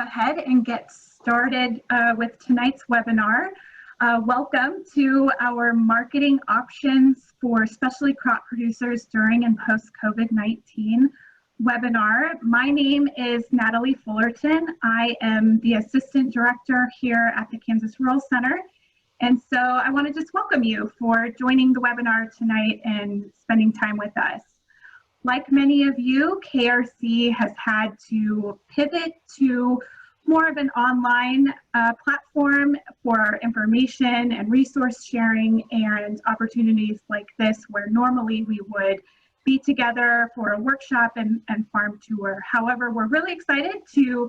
ahead and get started with tonight's webinar. Welcome to our marketing options for specialty crop producers during and post COVID-19 webinar. My name is Natalie Fullerton. I am the Assistant Director here at the Kansas Rural Center. And so I want to just welcome you for joining the webinar tonight and spending time with us. Like many of you, KRC has had to pivot to more of an online platform for information and resource sharing and opportunities like this, where normally we would be together for a workshop and farm tour. However, we're really excited to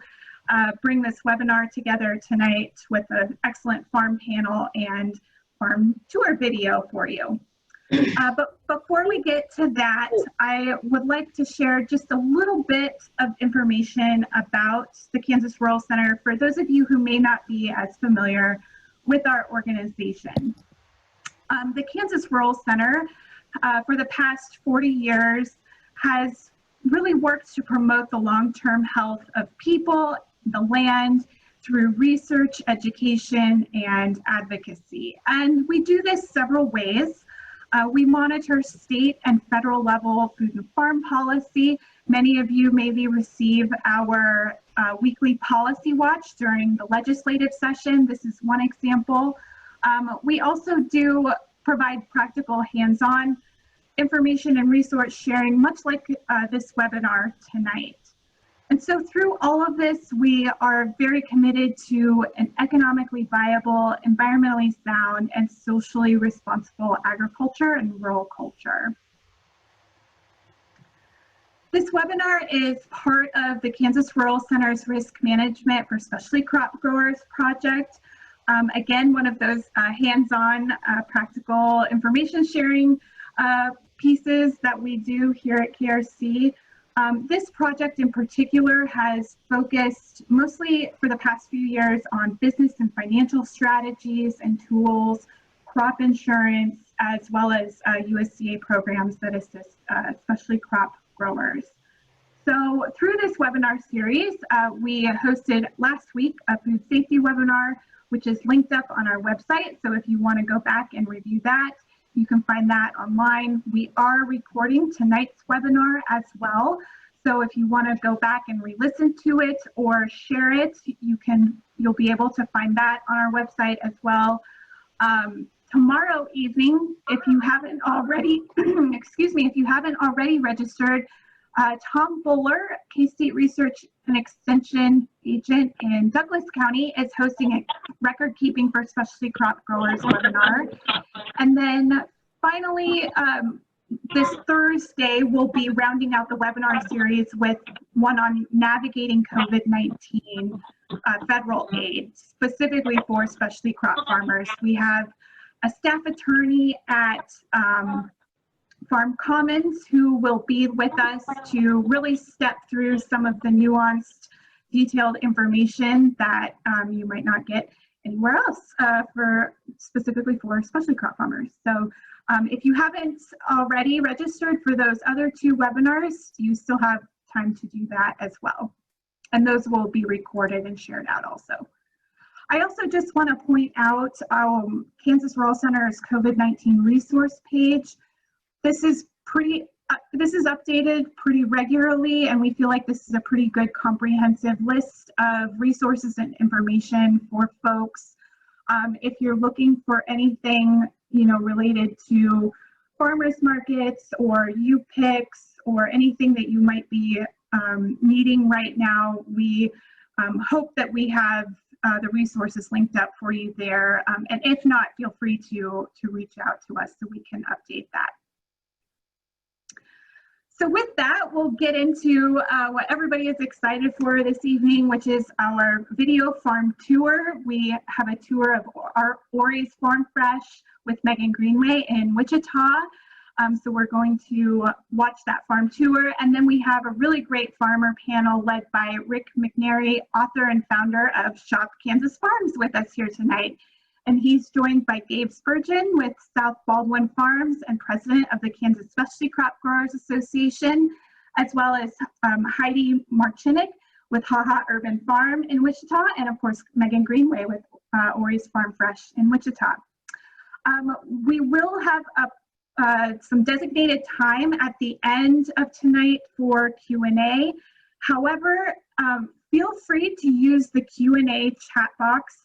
bring this webinar together tonight with an excellent farm panel and farm tour video for you. But before we get to that, I would like to share just a little bit of information about the Kansas Rural Center for those of you who may not be as familiar with our organization. The Kansas Rural Center for the past 40 years has really worked to promote the long-term health of people, the land, through research, education, and advocacy. And we do this several ways. We monitor state and federal level food and farm policy. Many of you maybe receive our weekly policy watch during the legislative session. This is one example. We also do provide practical hands-on information and resource sharing, much like this webinar tonight. And so through all of this, we are very committed to an economically viable, environmentally sound, and socially responsible agriculture and rural culture. This webinar is part of the Kansas Rural Center's Risk Management for Specialty Crop Growers project. Again, one of those hands-on practical information sharing pieces that we do here at KRC. This project in particular has focused mostly for the past few years on business and financial strategies and tools, crop insurance, as well as USDA programs that assist especially crop growers. So through this webinar series, we hosted last week a food safety webinar, which is linked up on our website. So if you want to go back and review that, you can find that online. We are recording tonight's webinar as well. So if you want to go back and re-listen to it or share it, you'll be able to find that on our website as well. Tomorrow evening, if you haven't already, excuse me, if you haven't already registered, Tom Bowler, K-State Research and Extension Agent in Douglas County, is hosting a Record Keeping for Specialty Crop Growers webinar. And then finally, this Thursday, we'll be rounding out the webinar series with one on navigating COVID-19 federal aid, specifically for specialty crop farmers. We have a staff attorney at Farm Commons who will be with us to really step through some of the nuanced, detailed information that you might not get anywhere else specifically for specialty crop farmers. So if you haven't already registered for those other two webinars, you still have time to do that as well. And those will be recorded and shared out also. I also just want to point out Kansas Rural Center's COVID-19 resource page. This is updated pretty regularly, and we feel like this is a pretty good comprehensive list of resources and information for folks. If you're looking for anything, related to farmers markets or U-Picks or anything that you might be needing right now, we hope that we have the resources linked up for you there. And if not, feel free to reach out to us so we can update that. So with that, we'll get into what everybody is excited for this evening, which is our video farm tour. We have a tour of Ori's Farm Fresh with Megan Greenway in Wichita. So we're going to watch that farm tour. And then we have a really great farmer panel led by Rick McNary, author and founder of Shop Kansas Farms, with us here tonight. And he's joined by Gabe Spurgeon with South Baldwin Farms and president of the Kansas Specialty Crop Growers Association, as well as Heidi Marchinik with Haha Urban Farm in Wichita, and of course, Megan Greenway with Ori's Farm Fresh in Wichita. We will have some designated time at the end of tonight for Q&A. However, feel free to use the Q&A chat box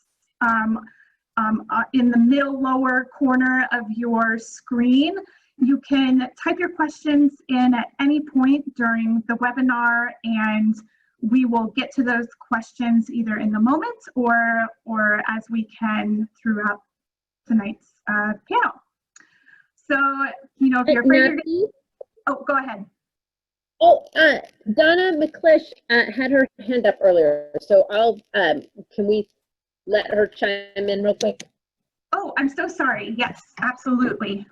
in the middle lower corner of your screen. You can type your questions in at any point during the webinar, and we will get to those questions either in the moment or as we can throughout tonight's panel. So, you know, if you're afraid you're gonna... Oh, go ahead. Oh, Donna McClish had her hand up earlier, so I'll, can we let her chime in real quick? Oh, I'm so sorry. Yes, absolutely.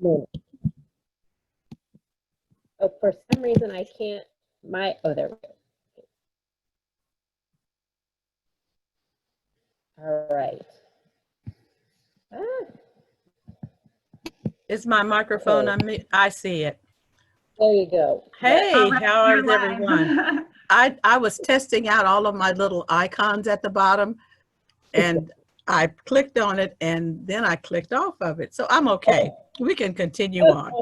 No. Oh, for some reason I can't, oh, there we go. All right. Is my microphone on me? I see it. There you go. Hey, right, how is everyone? I was testing out all of my little icons at the bottom, and I clicked on it, and then I clicked off of it. So I'm okay. We can continue on.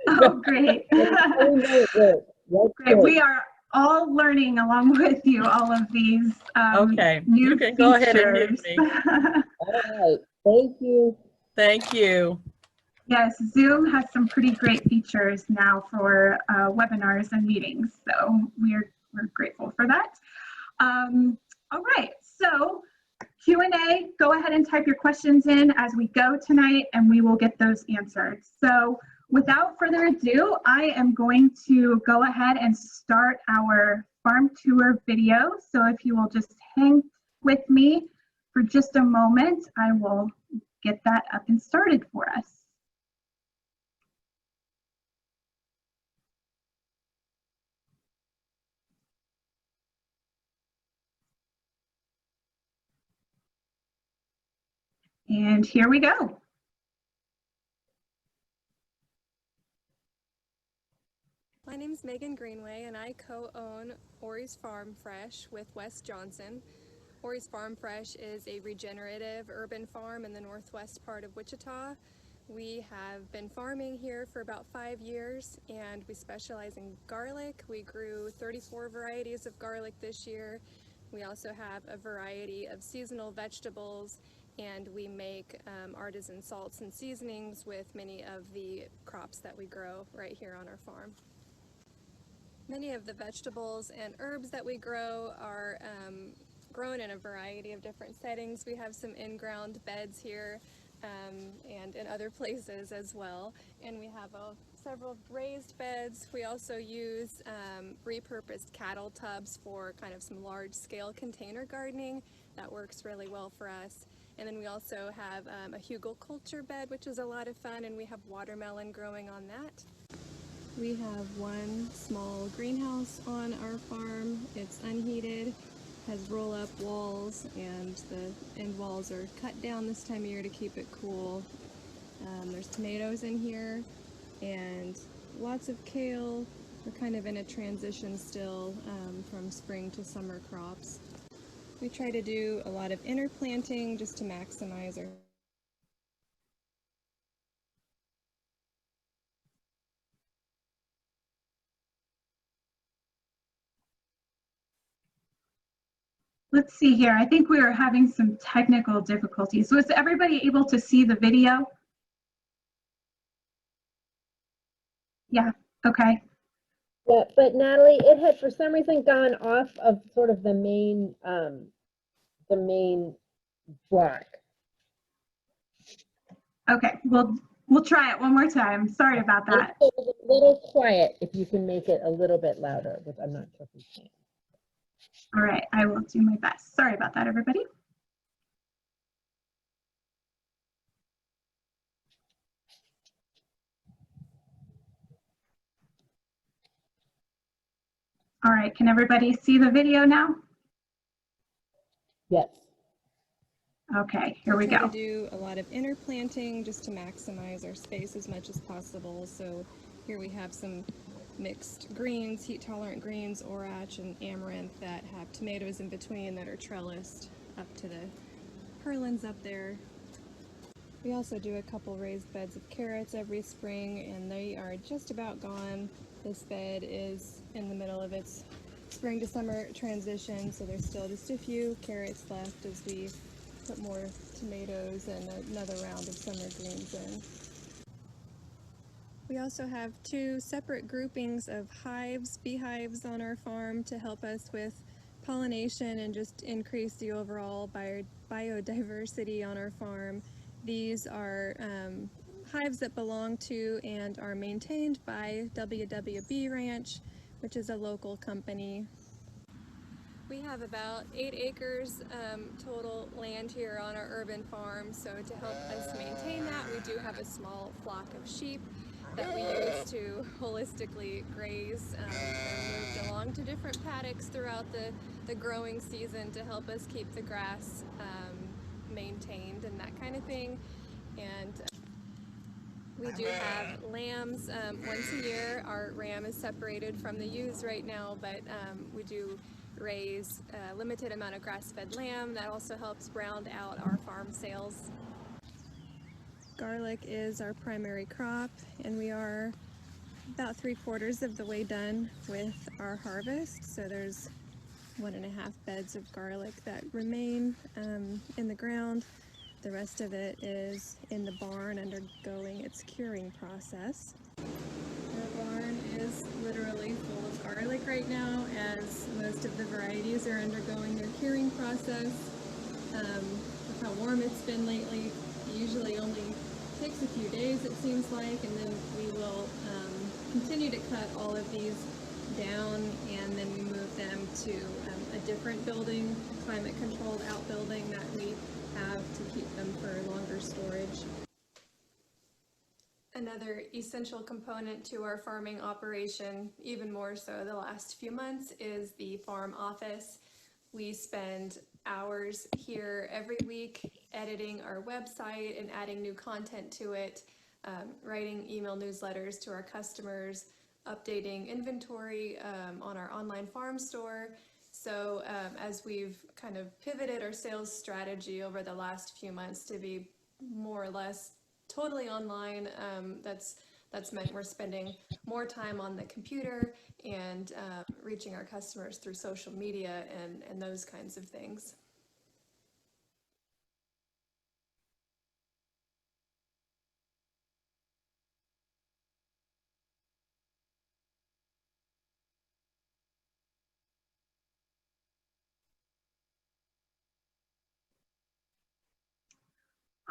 Oh, great. Great. We are all learning along with you all of these okay, new you can features. go ahead and mute me. All right. Thank you. Thank you. Yes, Zoom has some pretty great features now for webinars and meetings, so we're grateful for that. All right, so Q&A, go ahead and type your questions in as we go tonight, and we will get those answered. So without further ado, I am going to go ahead and start our farm tour video. So if you will just hang with me for just a moment, I will get that up and started for us. And here we go. My name is Megan Greenway, and I co-own Ori's Farm Fresh with Wes Johnson. Ori's Farm Fresh is a regenerative urban farm in the northwest part of Wichita. We have been farming here for about 5 years, and we specialize in garlic. We grew 34 varieties of garlic this year. We also have a variety of seasonal vegetables, and we make artisan salts and seasonings with many of the crops that we grow right here on our farm. Many of the vegetables and herbs that we grow are grown in a variety of different settings. We have some in-ground beds here and in other places as well. And we have several raised beds. We also use repurposed cattle tubs for kind of some large-scale container gardening. That works really well for us. And then we also have a hugelkultur bed, which is a lot of fun, and we have watermelon growing on that. We have one small greenhouse on our farm. It's unheated, has roll-up walls, and the end walls are cut down this time of year to keep it cool. There's tomatoes in here and lots of kale. We're kind of in a transition still from spring to summer crops. We try to do a lot of interplanting just to maximize our Let's see here. I think we are having some technical difficulties. Was everybody able to see the video? Yeah, okay. Yeah, but Natalie, it had for some reason gone off of sort of the main block. Okay, we'll try it one more time. Sorry about that. It's a little quiet if you can make it a little bit louder, but I'm not sure if you can. All right, I will do my best. Sorry about that, everybody. All right, can everybody see the video now? Yes. Okay, here we try go. to do a lot of interplanting just to maximize our space as much as possible. So here we have some mixed greens, heat-tolerant greens, orach, and amaranth that have tomatoes in between that are trellised up to the purlins up there. We also do a couple raised beds of carrots every spring, and they are just about gone. This bed is in the middle of its spring to summer transition, so there's still just a few carrots left as we put more tomatoes and another round of summer greens in. We also have 2 separate groupings of hives, beehives on our farm to help us with pollination and just increase the overall biodiversity on our farm. These are hives that belong to and are maintained by WWB Ranch, which is a local company. We have about 8 acres total land here on our urban farm, so to help us maintain that, we do have a small flock of sheep that we use to holistically graze. They're moved along to different paddocks throughout the growing season to help us keep the grass maintained and that kind of thing. And we do have lambs once a year. Our ram is separated from the ewes right now, but we do raise a limited amount of grass-fed lamb. That also helps round out our farm sales. Garlic is our primary crop, and we are about 3/4 of the way done with our harvest. So there's 1.5 beds of garlic that remain in the ground. The rest of it is in the barn undergoing its curing process. Our barn is literally full of garlic right now, as most of the varieties are undergoing their curing process. With how warm it's been lately, it usually only takes a few days, it seems like, and then we will continue to cut all of these down, and then we move them to a different building, climate controlled outbuilding that we have to keep them for longer storage. Another essential component to our farming operation, even more so the last few months, is the farm office. We spend hours here every week editing our website and adding new content to it, writing email newsletters to our customers, updating inventory on our online farm store. So as we've kind of pivoted our sales strategy over the last few months to be more or less totally online, that's meant we're spending more time on the computer and reaching our customers through social media and those kinds of things.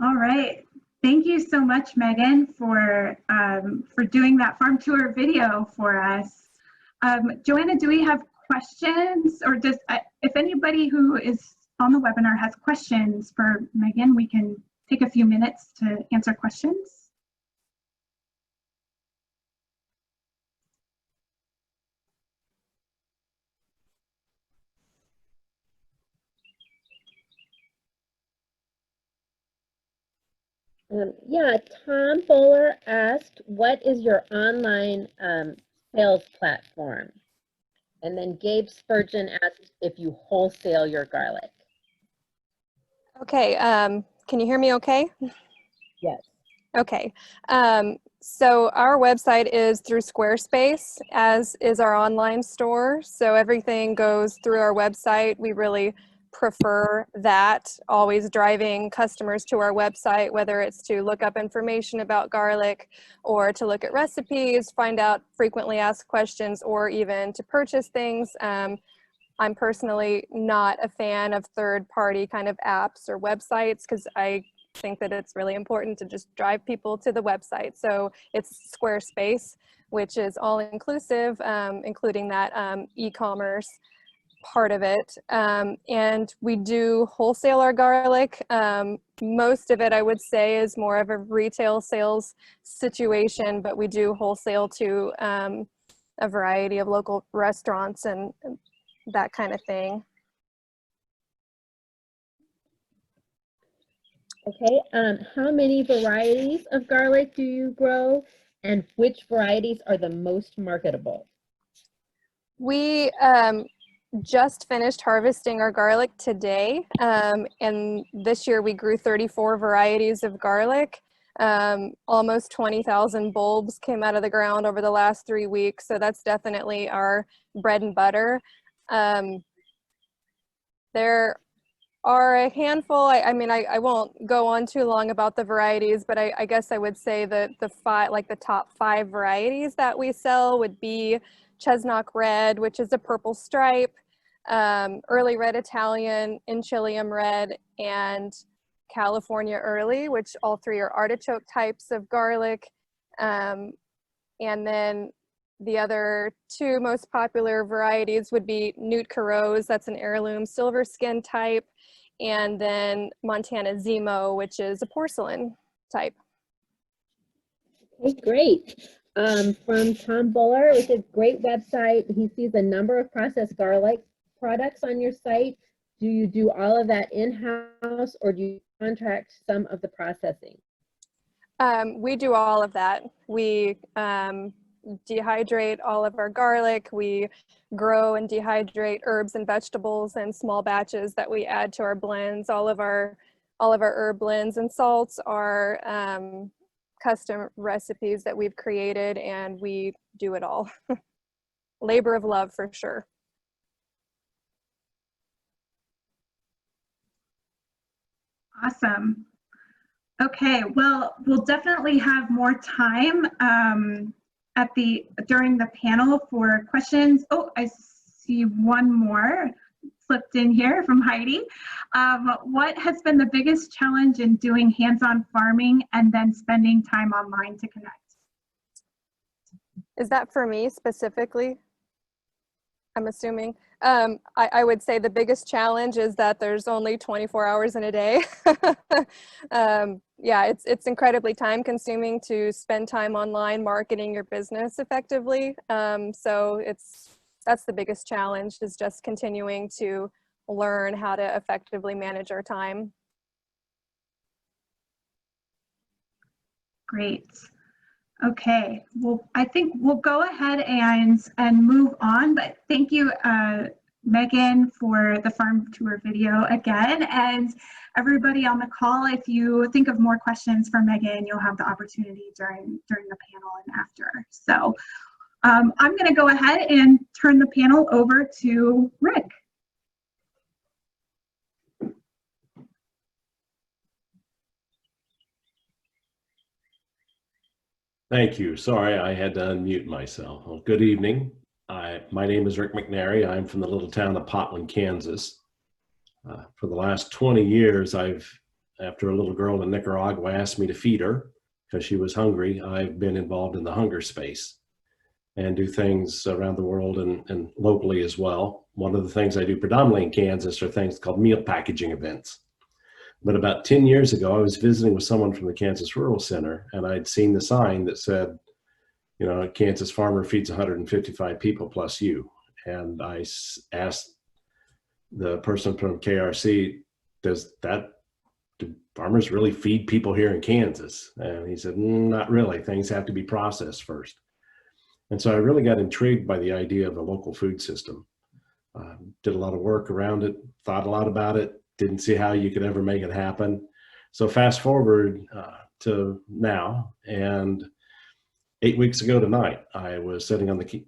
All right. Thank you so much, Megan, for doing that farm tour video for us. Joanna, do we have questions, or just if anybody who is on the webinar has questions for Megan, we can take a few minutes to answer questions. Yeah, Tom Bowler asked, what is your online sales platform? And then Gabe Spurgeon asked if you wholesale your garlic. Okay, can you hear me okay? Yes. Okay, so our website is through Squarespace, as is our online store. So everything goes through our website. We really prefer that, always driving customers to our website, whether it's to look up information about garlic or to look at recipes, find out frequently asked questions, or even to purchase things. I'm personally not a fan of third-party kind of apps or websites because I think that it's really important to just drive people to the website. So it's Squarespace, which is all-inclusive, including that e-commerce part of it. And we do wholesale our garlic. Most of it, I would say, is more of a retail sales situation, but we do wholesale to a variety of local restaurants and that kind of thing. Okay, how many varieties of garlic do you grow? And which varieties are the most marketable? We just finished harvesting our garlic today, and this year we grew 34 varieties of garlic. Almost 20,000 bulbs came out of the ground over the last 3 weeks, so that's definitely our bread and butter. There are a handful, I mean, I won't go on too long about the varieties, but I guess I would say that the top 5 varieties that we sell would be Chesnock Red, which is a purple stripe, Early Red Italian, Enchilium Red, and California Early, which all 3 are artichoke types of garlic. And then the other 2 most popular varieties would be Nootka Rose, that's an heirloom silver skin type, and then Montana Zemo, which is a porcelain type. Okay, great. From Tom Buller, which is a great website. He sees a number of processed garlic products on your site. Do you do all of that in-house, or do you contract some of the processing? We do all of that. We dehydrate all of our garlic. We grow and dehydrate herbs and vegetables in small batches that we add to our blends. All of our herb blends and salts are custom recipes that we've created, and we do it all. Labor of love for sure. Awesome. Okay, well, we'll definitely have more time during the panel for questions. Oh, I see one more slipped in here from Heidi. What has been the biggest challenge in doing hands-on farming and then spending time online to connect? Is that for me specifically? I'm assuming. I would say the biggest challenge is that there's only 24 hours in a day. Yeah, it's incredibly time consuming to spend time online marketing your business effectively. So that's the biggest challenge, is just continuing to learn how to effectively manage our time. Great. Okay, well, I think we'll go ahead and move on, but thank you, Megan, for the farm tour video again, and everybody on the call. If you think of more questions for Megan, you'll have the opportunity during the panel and after. So I'm going to go ahead and turn the panel over to Rick. Thank you. Sorry, I had to unmute myself. Well, good evening. My name is Rick McNary. I'm from the little town of Potwin, Kansas. For the last 20 years, after a little girl in Nicaragua asked me to feed her because she was hungry, I've been involved in the hunger space and do things around the world and locally as well. One of the things I do predominantly in Kansas are things called meal packaging events. But about 10 years ago, I was visiting with someone from the Kansas Rural Center, and I'd seen the sign that said, you know, a Kansas farmer feeds 155 people plus you. And I asked the person from KRC, do farmers really feed people here in Kansas? And he said, not really. Things have to be processed first. And so I really got intrigued by the idea of a local food system. Did a lot of work around it, thought a lot about it, didn't see how you could ever make it happen. So fast forward to now, and 8 weeks ago tonight, I was sitting on the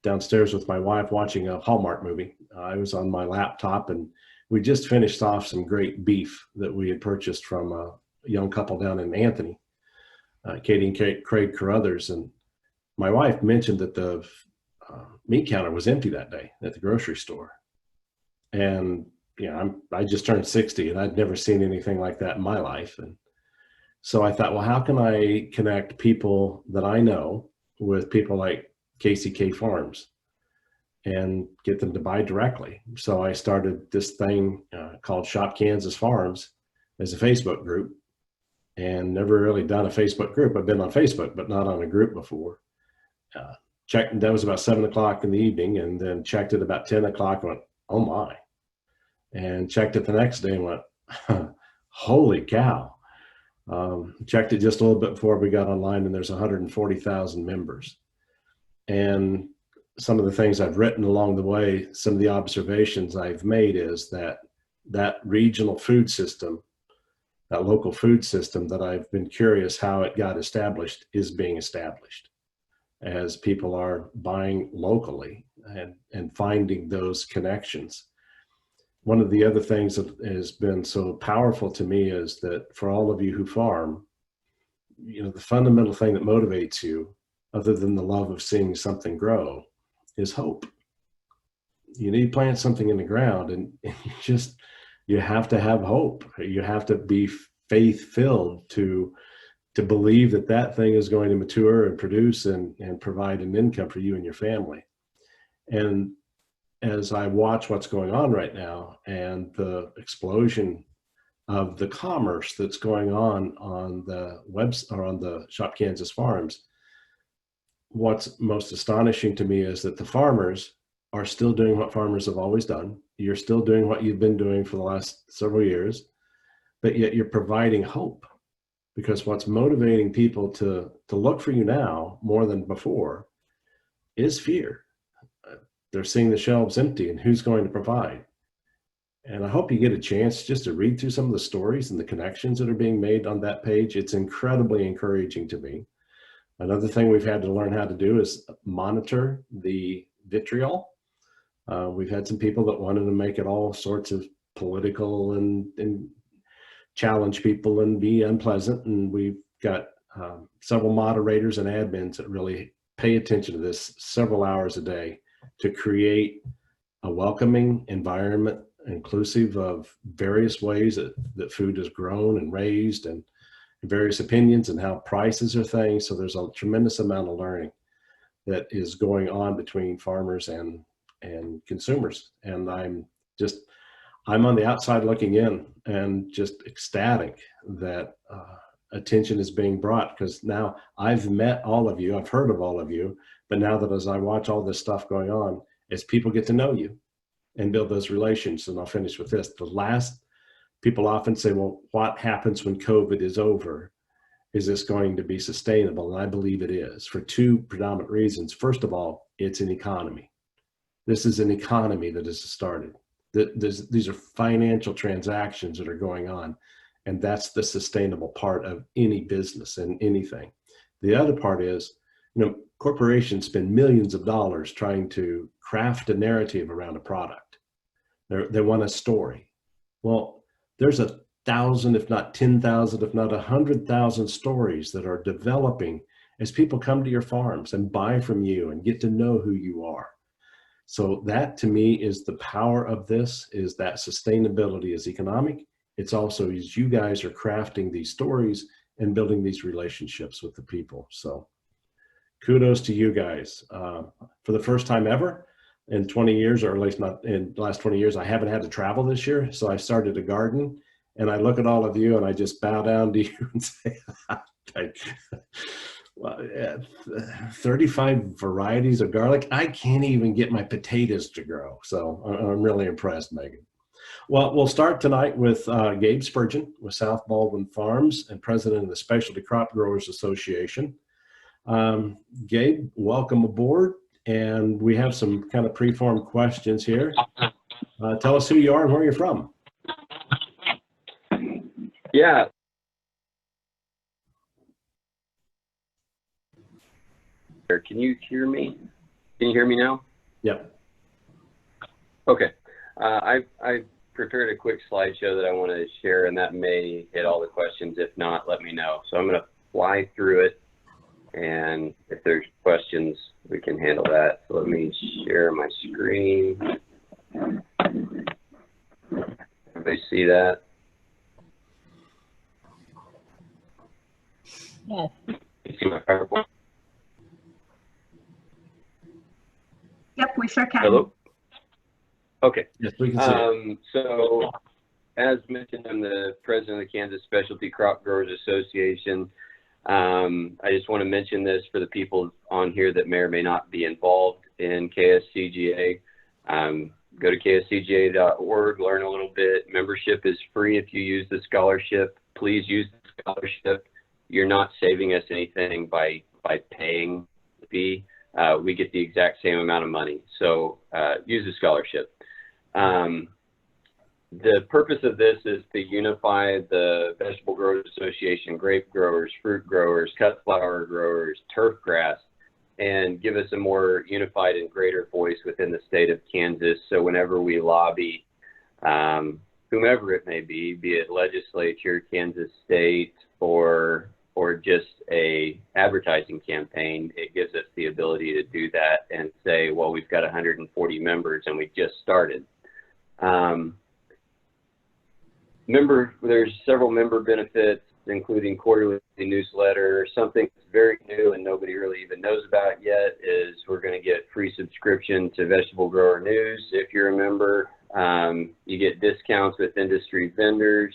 downstairs with my wife watching a Hallmark movie. I was on my laptop, and we just finished off some great beef that we had purchased from a young couple down in Anthony, Katie and Craig Carruthers. And my wife mentioned that the meat counter was empty that day at the grocery store. And you know, I just turned 60, and I'd never seen anything like that in my life. And so I thought, well, how can I connect people that I know with people like KCK Farms and get them to buy directly? So I started this thing called Shop Kansas Farms as a Facebook group, and never really done a Facebook group. I've been on Facebook, but not on a group before. Checked, that was about 7 o'clock in the evening, and then checked it about 10 o'clock and went, oh my. And checked it the next day and went, holy cow. Checked it just a little bit before we got online, and there's 140,000 members. And some of the things I've written along the way, some of the observations I've made is that that regional food system, that local food system that I've been curious how it got established, is being established as people are buying locally and finding those connections. One of the other things that has been so powerful to me is that for all of you who farm, you know, the fundamental thing that motivates you, other than the love of seeing something grow, is hope. You need to plant something in the ground, and you have to have hope. You have to be faith-filled to believe that that thing is going to mature and produce and provide an income for you and your family. And as I watch what's going on right now and the explosion of the commerce that's going on the webs or on the Shop Kansas Farms, what's most astonishing to me is that the farmers are still doing what farmers have always done. You're still doing what you've been doing for the last several years, but yet you're providing hope, because what's motivating people to look for you now more than before is fear. They're seeing the shelves empty, and who's going to provide? And I hope you get a chance just to read through some of the stories and the connections that are being made on that page. It's incredibly encouraging to me. Another thing we've had to learn how to do is monitor the vitriol. We've had some people that wanted to make it all sorts of political and challenge people and be unpleasant. And we've got several moderators and admins that really pay attention to this several hours a day to create a welcoming environment, inclusive of various ways that food is grown and raised, and various opinions and how prices are things. So there's a tremendous amount of learning that is going on between farmers and consumers. And I'm on the outside looking in and just ecstatic that attention is being brought, because now I've met all of you, I've heard of all of you, but now that as I watch all this stuff going on, as people get to know you and build those relations, and I'll finish with this. People often say, well, what happens when COVID is over? Is this going to be sustainable? And I believe it is, for two predominant reasons. First of all, it's an economy. This is an economy that has started. These are financial transactions that are going on, and that's the sustainable part of any business and anything. The other part is, corporations spend millions of dollars trying to craft a narrative around a product. They want a story. Well, there's 1,000, if not 10,000, if not 100,000 stories that are developing as people come to your farms and buy from you and get to know who you are. So that, to me, is the power of this, is that sustainability is economic. It's also as you guys are crafting these stories and building these relationships with the people. So kudos to you guys. For the first time ever in 20 years, or at least not in the last 20 years, I haven't had to travel this year. So I started a garden, and I look at all of you and I just bow down to you and say, 35 varieties of garlic. I can't even get my potatoes to grow. So I'm really impressed, Megan. Well, we'll start tonight with Gabe Spurgeon with South Baldwin Farms and president of the Specialty Crop Growers Association. Gabe, welcome aboard. And we have some kind of pre-formed questions here. Tell us who you are and where you're from. Yeah. Can you hear me? Can you hear me now? Yep. Okay. I've prepared a quick slideshow that I want to share, and that may hit all the questions. If not, let me know. So I'm going to fly through it, and if there's questions, we can handle that. So let me share my screen. Everybody see that? Yes. You see my PowerPoint? Yep, we sure can. Hello? Okay. Yes, we can see it. So, as mentioned, I'm the president of the Kansas Specialty Crop Growers Association. I just want to mention this for the people on here that may or may not be involved in KSCGA. Go to kscga.org, learn a little bit. Membership is free if you use the scholarship. Please use the scholarship. You're not saving us anything by paying the fee. We get the exact same amount of money. So use a scholarship. The purpose of this is to unify the Vegetable Growers Association, grape growers, fruit growers, cut flower growers, turf grass, and give us a more unified and greater voice within the state of Kansas. So whenever we lobby, whomever it may be it legislature, Kansas State, or just a advertising campaign, it gives us the ability to do that and say, well, we've got 140 members and we just started. There's several member benefits, including quarterly newsletter. Something that's very new and nobody really even knows about yet is we're going to get free subscription to Vegetable Grower News if you're a member. You get discounts with industry vendors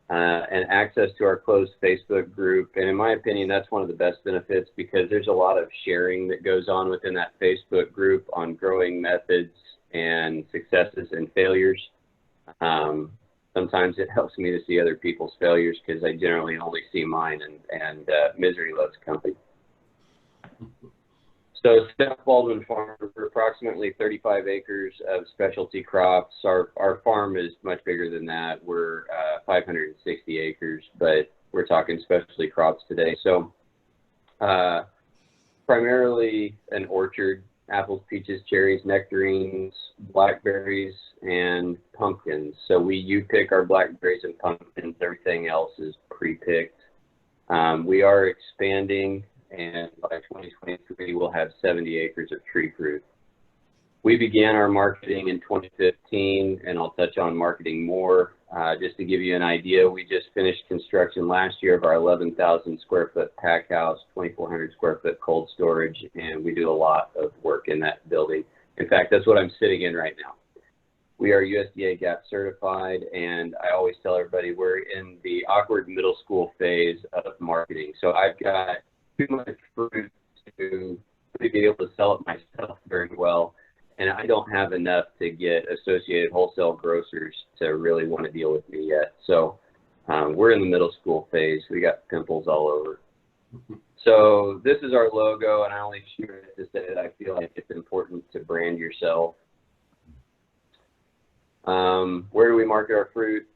and access to our closed Facebook group. And in my opinion, that's one of the best benefits because there's a lot of sharing that goes on within that Facebook group on growing methods and successes and failures. Sometimes it helps me to see other people's failures because I generally only see mine, and misery loves company. So South Baldwin Farm, we're approximately 35 acres of specialty crops. Our farm is much bigger than that. We're 560 acres, but we're talking specialty crops today. So primarily an orchard, apples, peaches, cherries, nectarines, blackberries, and pumpkins. So you pick our blackberries and pumpkins. Everything else is pre-picked. We are expanding, and by 2023, we'll have 70 acres of tree fruit. We began our marketing in 2015, and I'll touch on marketing more. Just to give you an idea, we just finished construction last year of our 11,000 square foot pack house, 2,400 square foot cold storage, and we do a lot of work in that building. In fact, that's what I'm sitting in right now. We are USDA GAP certified, and I always tell everybody we're in the awkward middle school phase of marketing. So I've got too much fruit to be able to sell it myself very well, and I don't have enough to get Associated Wholesale Grocers to really want to deal with me yet. So we're in the middle school phase. We got pimples all over. So this is our logo, and I only share it to say that I feel like it's important to brand yourself. Where do we market our fruit?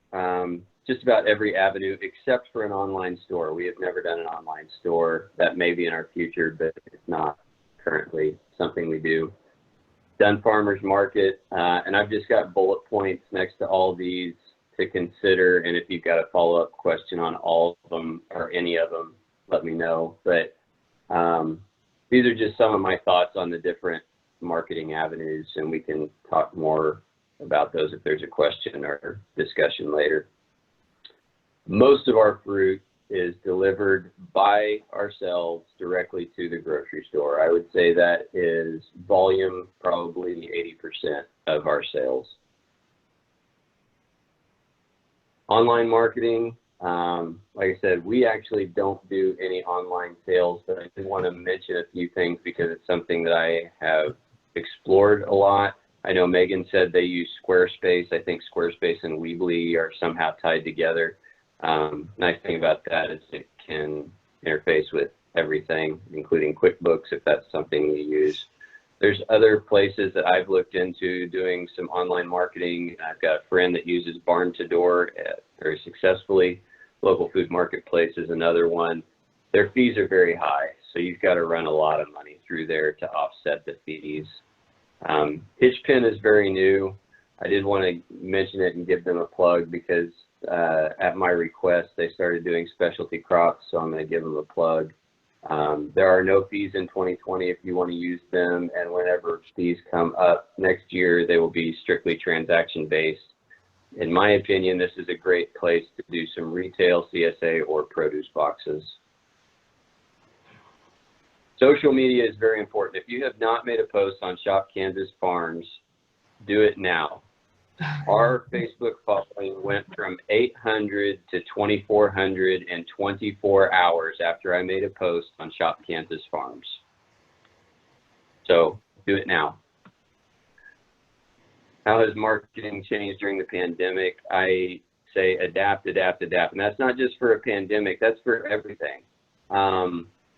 Just about every avenue except for an online store. We have never done an online store. That may be in our future, but it's not currently something we do. Done farmers market, and I've just got bullet points next to all these to consider, and if you've got a follow-up question on all of them or any of them, let me know. But these are just some of my thoughts on the different marketing avenues, and we can talk more about those if there's a question or discussion later. Most of our fruit is delivered by ourselves directly to the grocery store. I would say that is volume, probably 80% of our sales. Online marketing, like I said, we actually don't do any online sales, but I did want to mention a few things because it's something that I have explored a lot. I know Megan said they use Squarespace. I think Squarespace and Weebly are somehow tied together. Nice thing about that is it can interface with everything, including QuickBooks, if that's something you use. There's other places that I've looked into doing some online marketing. I've got a friend that uses Barn to Door very successfully. Local Food Marketplace is another one. Their fees are very high, so you've got to run a lot of money through there to offset the fees. Hitchpin is very new. I did want to mention it and give them a plug because at my request, they started doing specialty crops, so I'm going to give them a plug. There are no fees in 2020 if you want to use them, and whenever fees come up next year, they will be strictly transaction-based. In my opinion, this is a great place to do some retail, CSA, or produce boxes. Social media is very important. If you have not made a post on Shop Kansas Farms, do it now. Our Facebook following went from 800 to 2,400 in 24 hours after I made a post on Shop Kansas Farms. So do it now. How has marketing changed during the pandemic? I say adapt, adapt, adapt. And that's not just for a pandemic, that's for everything.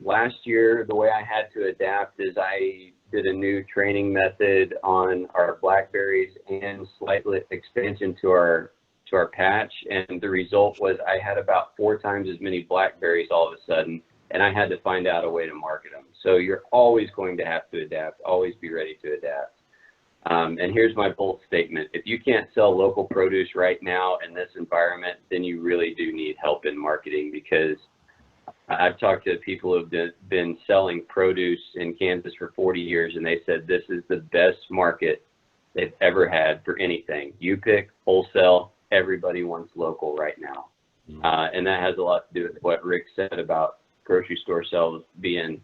Last year, the way I had to adapt is I did a new training method on our blackberries and slight expansion to our patch. And the result was I had about 4 times as many blackberries all of a sudden, and I had to find out a way to market them. So you're always going to have to adapt, always be ready to adapt. And here's my bold statement. If you can't sell local produce right now in this environment, then you really do need help in marketing, because I've talked to people who've been selling produce in Kansas for 40 years, and they said this is the best market they've ever had for anything. You pick, wholesale, everybody wants local right now. And that has a lot to do with what Rick said about grocery store shelves being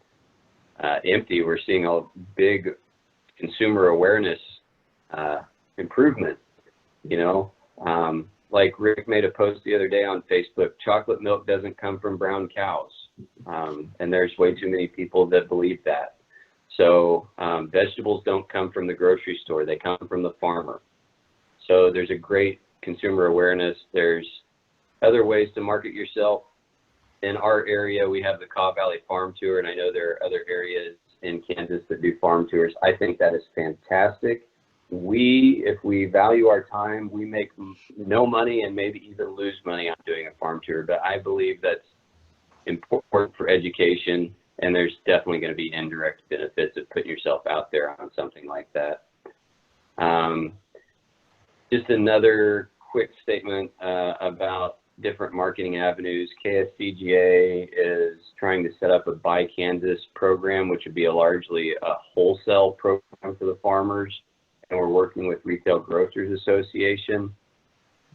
empty. We're seeing a big consumer awareness improvement, you know. Like Rick made a post the other day on Facebook, chocolate milk doesn't come from brown cows. And there's way too many people that believe that. So vegetables don't come from the grocery store, they come from the farmer. So there's a great consumer awareness. There's other ways to market yourself. In our area, we have the Cobb Valley Farm Tour, and I know there are other areas in Kansas that do farm tours. I think that is fantastic. If we value our time, we make no money and maybe even lose money on doing a farm tour, but I believe that's important for education, and there's definitely going to be indirect benefits of putting yourself out there on something like that. Just another quick statement about different marketing avenues. KSCGA is trying to set up a Buy Kansas program, which would be largely a wholesale program for the farmers. And we're working with Retail Grocers Association.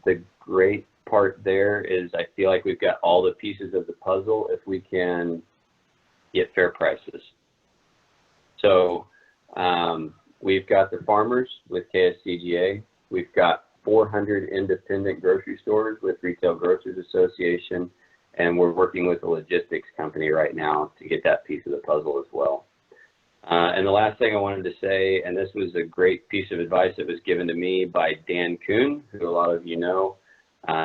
The great part there is I feel like we've got all the pieces of the puzzle if we can get fair prices. So we've got the farmers with KSCGA. We've got 400 independent grocery stores with Retail Grocers Association, and we're working with a logistics company right now to get that piece of the puzzle as well. And the last thing I wanted to say, and this was a great piece of advice that was given to me by Dan Kuhn, who a lot of you know.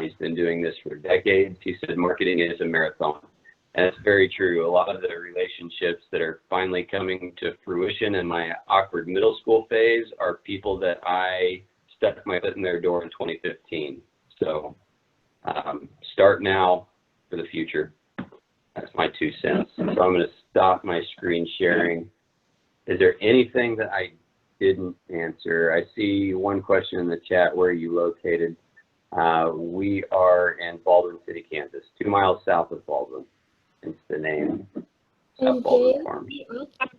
He's been doing this for decades. He said, marketing is a marathon. And it's very true. A lot of the relationships that are finally coming to fruition in my awkward middle school phase are people that I stuck my foot in their door in 2015. So start now for the future. That's my 2 cents. So I'm going to stop my screen sharing. Is there anything that I didn't answer? I see one question in the chat. Where are you located? We are in Baldwin City, Kansas, 2 miles south of Baldwin. It's the name. South Baldwin Farms.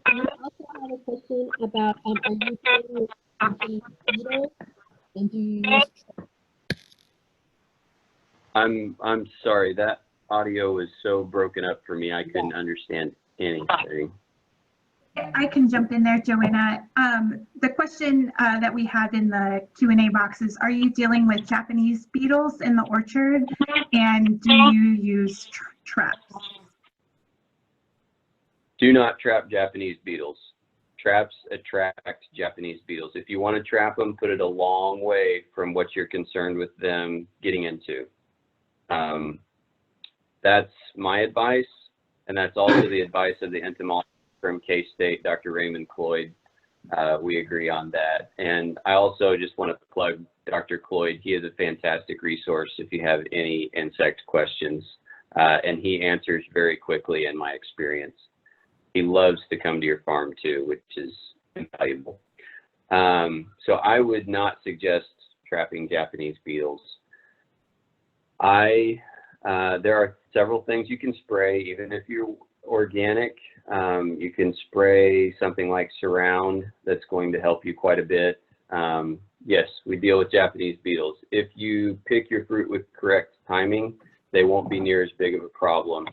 I also have a question about, are you dealing with beetles, and do you use? I'm sorry, that audio was so broken up for me. I couldn't understand anything. I can jump in there, Joanna. The question that we have in the Q&A box is, are you dealing with Japanese beetles in the orchard, and do you use traps? Do not trap Japanese beetles. Traps attract Japanese beetles. If you want to trap them, put it a long way from what you're concerned with them getting into. That's my advice, and that's also the advice of the entomologist from K-State, Dr. Raymond Cloyd. We agree on that. And I also just want to plug Dr. Cloyd. He is a fantastic resource if you have any insect questions, and he answers very quickly in my experience. He loves to come to your farm too, which is invaluable. So I would not suggest trapping Japanese beetles. There are several things you can spray, even if you're organic. You can spray something like Surround. That's going to help you quite a bit. Yes, we deal with Japanese beetles. If you pick your fruit with correct timing, they won't be near as big of a problem.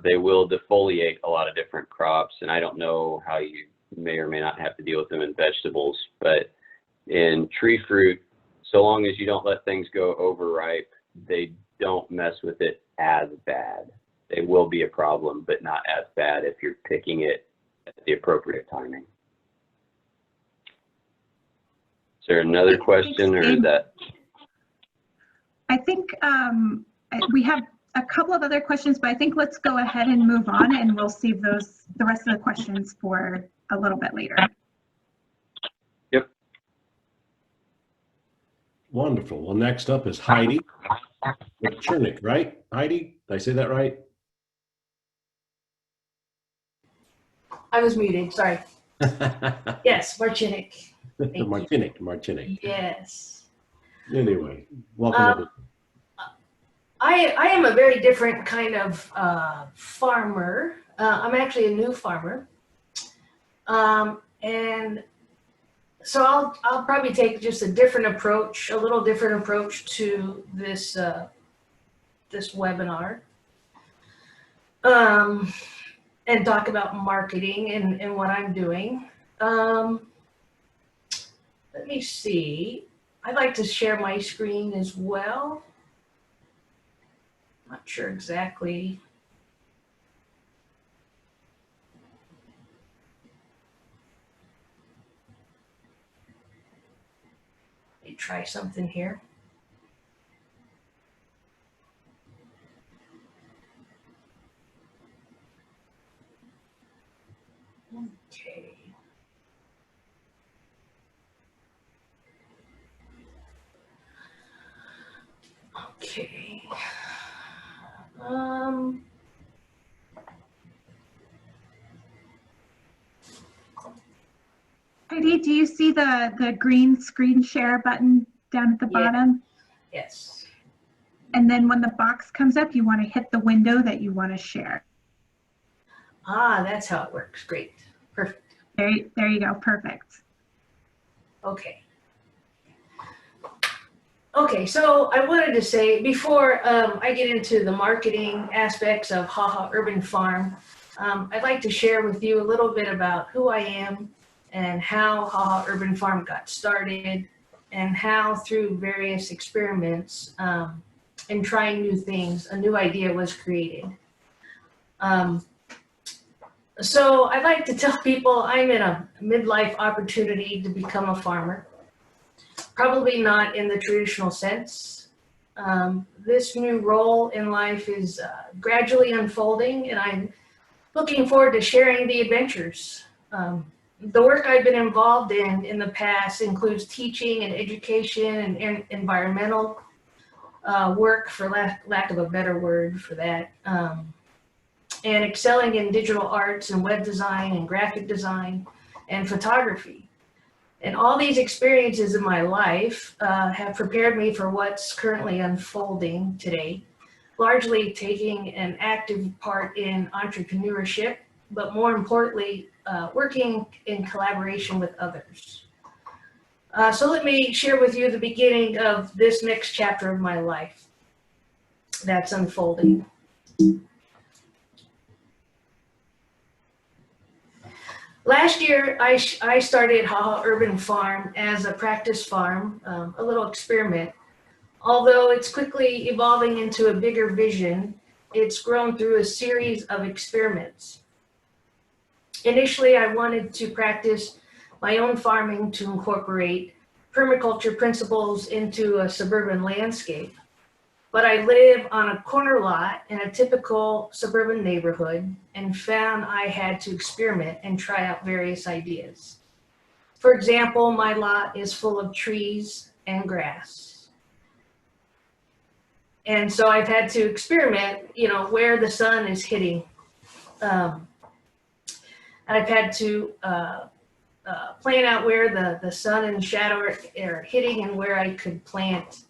They will defoliate a lot of different crops, and I don't know how you may or may not have to deal with them in vegetables, but in tree fruit, so long as you don't let things go overripe, they don't mess with it as bad. They will be a problem, but not as bad if you're picking it at the appropriate timing. Is there another question, or is that? I think think we have a couple of other questions, but I think let's go ahead and move on, and we'll save the rest of the questions for a little bit later. Yep. Wonderful. Well, next up is Heidi Chernick, right? Heidi, did I say that right? I was muted, sorry. Yes, Marchinik. Marchinik. Yes. Anyway, welcome. I am a very different kind of farmer. I'm actually a new farmer. And so I'll probably take just a different approach, a little different approach to this this webinar. And talk about marketing and what I'm doing. Let me see. I'd like to share my screen as well. Not sure exactly. Let me try something here. Okay. Okay. Heidi, do you see the green screen share button down at the bottom? Yes. And then when the box comes up, you want to hit the window that you want to share. Ah, that's how it works. Great. Perfect. There you go. Perfect. Okay. Okay, so I wanted to say before I get into the marketing aspects of HaHa Urban Farm, I'd like to share with you a little bit about who I am and how HaHa Urban Farm got started, and how through various experiments and trying new things, a new idea was created. So I'd like to tell people I'm in a midlife opportunity to become a farmer. Probably not in the traditional sense. This new role in life is gradually unfolding, and I'm looking forward to sharing the adventures. The work I've been involved in the past includes teaching and education and environmental work, for lack of a better word for that, and excelling in digital arts and web design and graphic design and photography. And all these experiences in my life have prepared me for what's currently unfolding today, largely taking an active part in entrepreneurship, but more importantly, working in collaboration with others. So let me share with you the beginning of this next chapter of my life that's unfolding. Last year, I started HaHa Urban Farm as a practice farm, a little experiment. Although it's quickly evolving into a bigger vision, it's grown through a series of experiments. Initially, I wanted to practice my own farming to incorporate permaculture principles into a suburban landscape. But I live on a corner lot in a typical suburban neighborhood and found I had to experiment and try out various ideas. For example, my lot is full of trees and grass. And so I've had to experiment, where the sun is hitting. And I've had to plan out where the sun and shadow are hitting and where I could plant,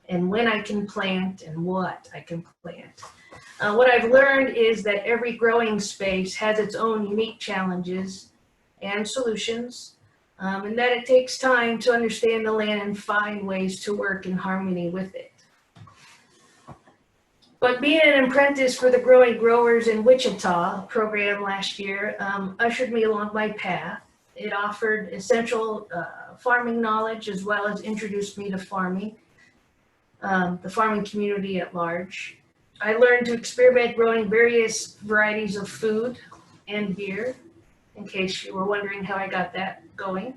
and when I can plant and what I can plant. What I've learned is that every growing space has its own unique challenges and solutions, and that it takes time to understand the land and find ways to work in harmony with it. But being an apprentice for the Growing Growers in Wichita program last year ushered me along my path. It offered essential farming knowledge, as well as introduced me to farming. The farming community at large. I learned to experiment growing various varieties of food and beer, in case you were wondering how I got that going.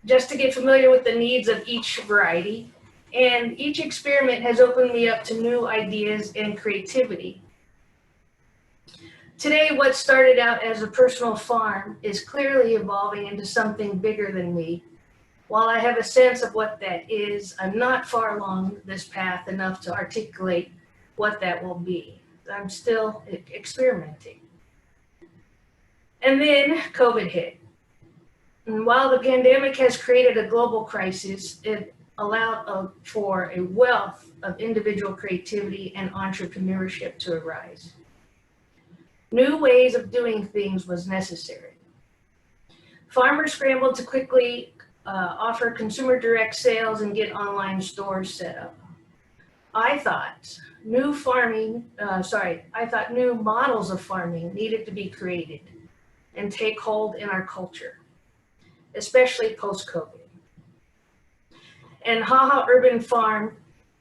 Just to get familiar with the needs of each variety. And each experiment has opened me up to new ideas and creativity. Today, what started out as a personal farm is clearly evolving into something bigger than me. While I have a sense of what that is, I'm not far along this path enough to articulate what that will be. I'm still experimenting. And then COVID hit. And while the pandemic has created a global crisis, it allowed for a wealth of individual creativity and entrepreneurship to arise. New ways of doing things was necessary. Farmers scrambled to quickly offer consumer direct sales and get online stores set up. I thought new models of farming needed to be created and take hold in our culture, especially post-COVID. And Haha Urban Farm,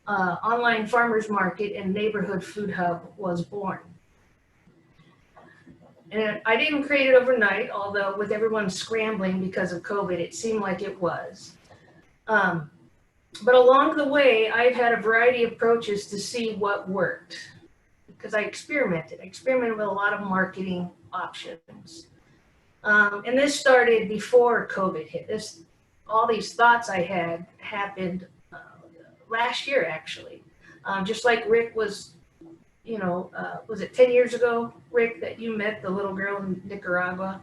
online farmers market and neighborhood food hub was born. And I didn't create it overnight, although with everyone scrambling because of COVID, it seemed like it was. But along the way, I've had a variety of approaches to see what worked, because I experimented. With a lot of marketing options. And this started before COVID hit. All these thoughts I had happened last year, actually. Just like Rick was, was it 10 years ago, Rick, that you met the little girl in Nicaragua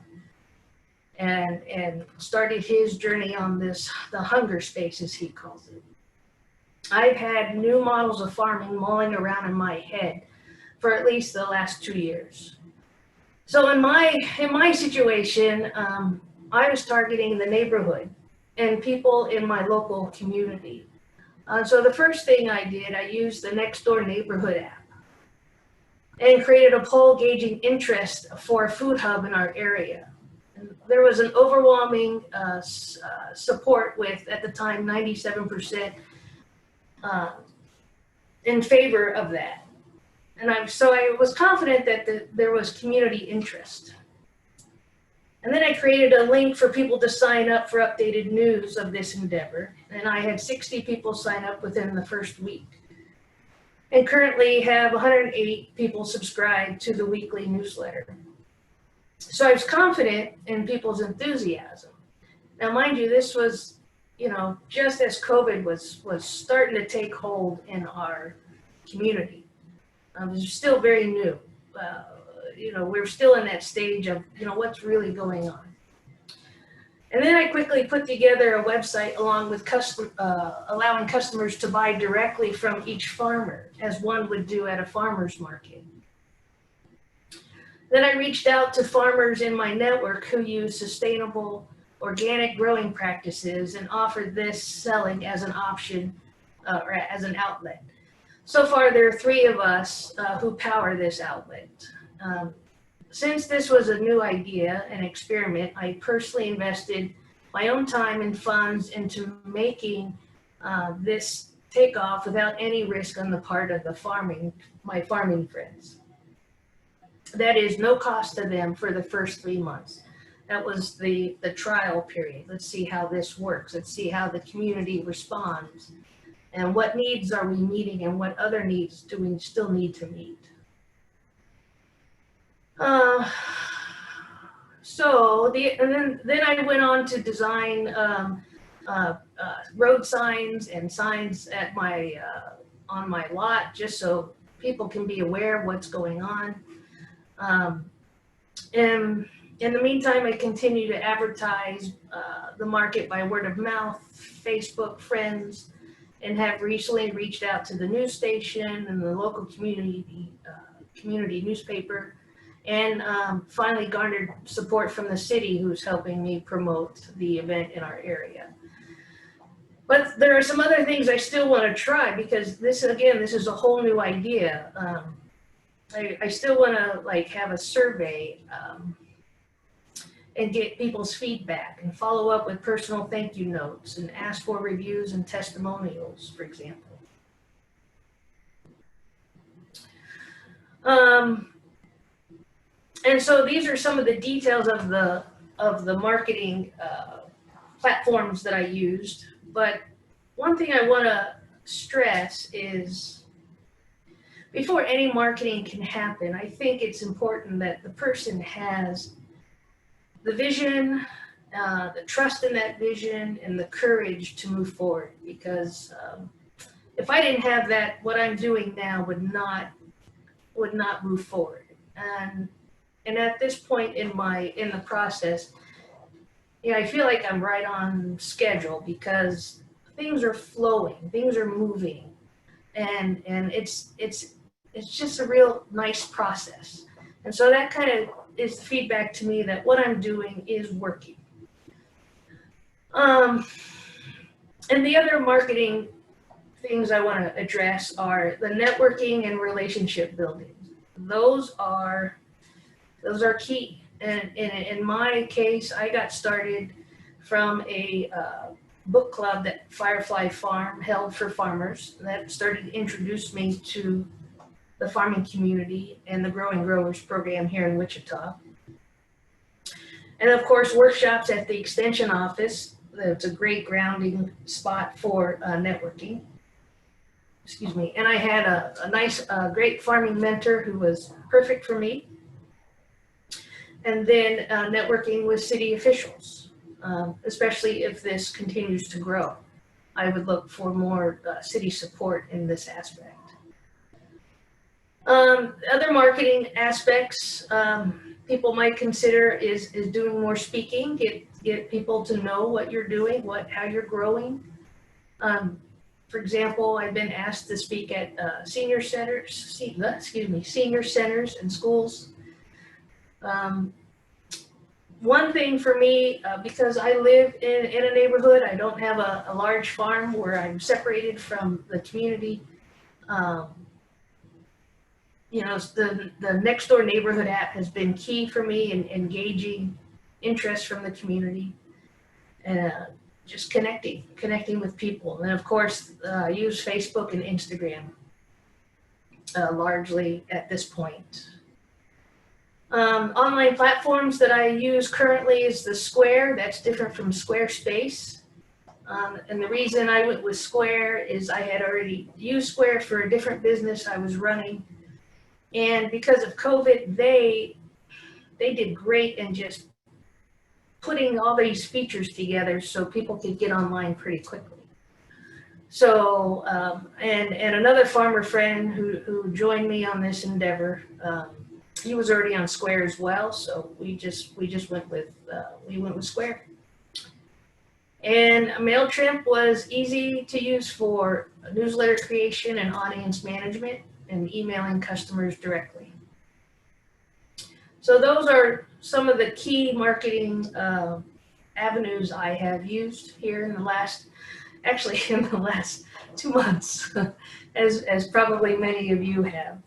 and started his journey on this, the hunger space, as he calls it. I've had new models of farming mulling around in my head for at least the last 2 years. So in my situation, I was targeting the neighborhood and people in my local community. So the first thing I did, I used the Nextdoor neighborhood app and created a poll gauging interest for a food hub in our area. And there was an overwhelming support with, at the time, 97% in favor of that. And so I was confident that there was community interest. And then I created a link for people to sign up for updated news of this endeavor. And I had 60 people sign up within the first week. And currently have 108 people subscribed to the weekly newsletter. So I was confident in people's enthusiasm. Now, mind you, this was, just as COVID was starting to take hold in our community. It was still very new. We're still in that stage of, what's really going on. And then I quickly put together a website along with allowing customers to buy directly from each farmer, as one would do at a farmer's market. Then I reached out to farmers in my network who use sustainable organic growing practices and offered this selling as an option or as an outlet. So far, there are 3 of us who power this outlet. Since this was a new idea and experiment, I personally invested my own time and funds into making this take off without any risk on the part of my farming friends. That is no cost to them for the first 3 months. That was the trial period. Let's see how this works. Let's see how the community responds. And what needs are we meeting and what other needs do we still need to meet? Then I went on to design road signs and signs at on my lot, just so people can be aware of what's going on. And in the meantime, I continue to advertise the market by word of mouth, Facebook, friends, and have recently reached out to the news station and the local community newspaper, and finally garnered support from the city, who's helping me promote the event in our area. But there are some other things I still want to try, because this is a whole new idea. I still want to have a survey and get people's feedback and follow up with personal thank you notes and ask for reviews and testimonials, for example. And so these are some of the details of the marketing platforms that I used. But one thing I want to stress is before any marketing can happen, I think it's important that the person has the vision, the trust in that vision, and the courage to move forward. Because if I didn't have that, what I'm doing now would not move forward. And at this point in the process, I feel like I'm right on schedule because things are flowing, things are moving, and it's just a real nice process. And so that kind of is the feedback to me that what I'm doing is working. And the other marketing things I want to address are the networking and relationship building. Those are key. And in my case, I got started from a book club that Firefly Farm held for farmers. That started to introduce me to the farming community and the Growing Growers program here in Wichita. And of course, workshops at the Extension office. That's a great grounding spot for networking. Excuse me. And I had a nice, great farming mentor who was perfect for me. And then networking with city officials, especially if this continues to grow. I would look for more city support in this aspect. Other marketing aspects people might consider is doing more speaking, get people to know what you're doing, how you're growing. For example, I've been asked to speak at senior centers and schools. One thing for me, because I live in a neighborhood, I don't have a large farm where I'm separated from the community. The next door neighborhood app has been key for me in engaging interest from the community and just connecting with people. And of course, I use Facebook and Instagram largely at this point. Online platforms that I use currently is the Square. That's different from Squarespace. And the reason I went with Square is I had already used Square for a different business I was running. And because of COVID, they did great in just putting all these features together so people could get online pretty quickly. So, and another farmer friend who joined me on this endeavor, he was already on Square as well, so we just went with Square. And MailChimp was easy to use for newsletter creation and audience management and emailing customers directly. So those are some of the key marketing avenues I have used here in the last 2 months, as probably many of you have.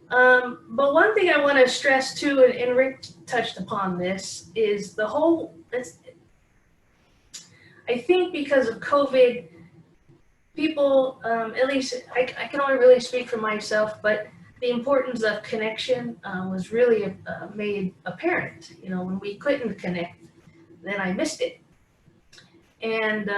But one thing I want to stress too, and Rick touched upon this, is I think because of COVID, people, at least I can only really speak for myself, but the importance of connection was really made apparent. When we couldn't connect, then I missed it. And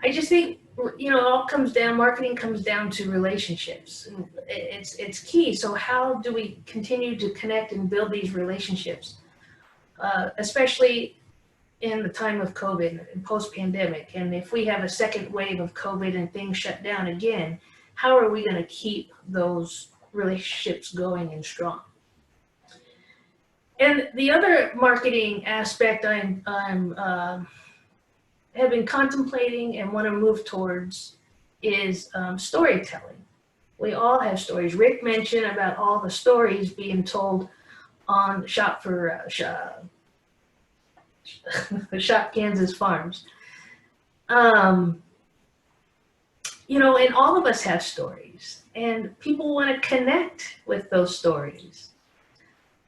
I just think, marketing comes down to relationships. And it's key. So how do we continue to connect and build these relationships, especially in the time of COVID and post-pandemic? And if we have a second wave of COVID and things shut down again, how are we going to keep those relationships going and strong? And the other marketing aspect have been contemplating and want to move towards is storytelling. We all have stories. Rick mentioned about all the stories being told on Shop Kansas Farms. And all of us have stories, and people want to connect with those stories.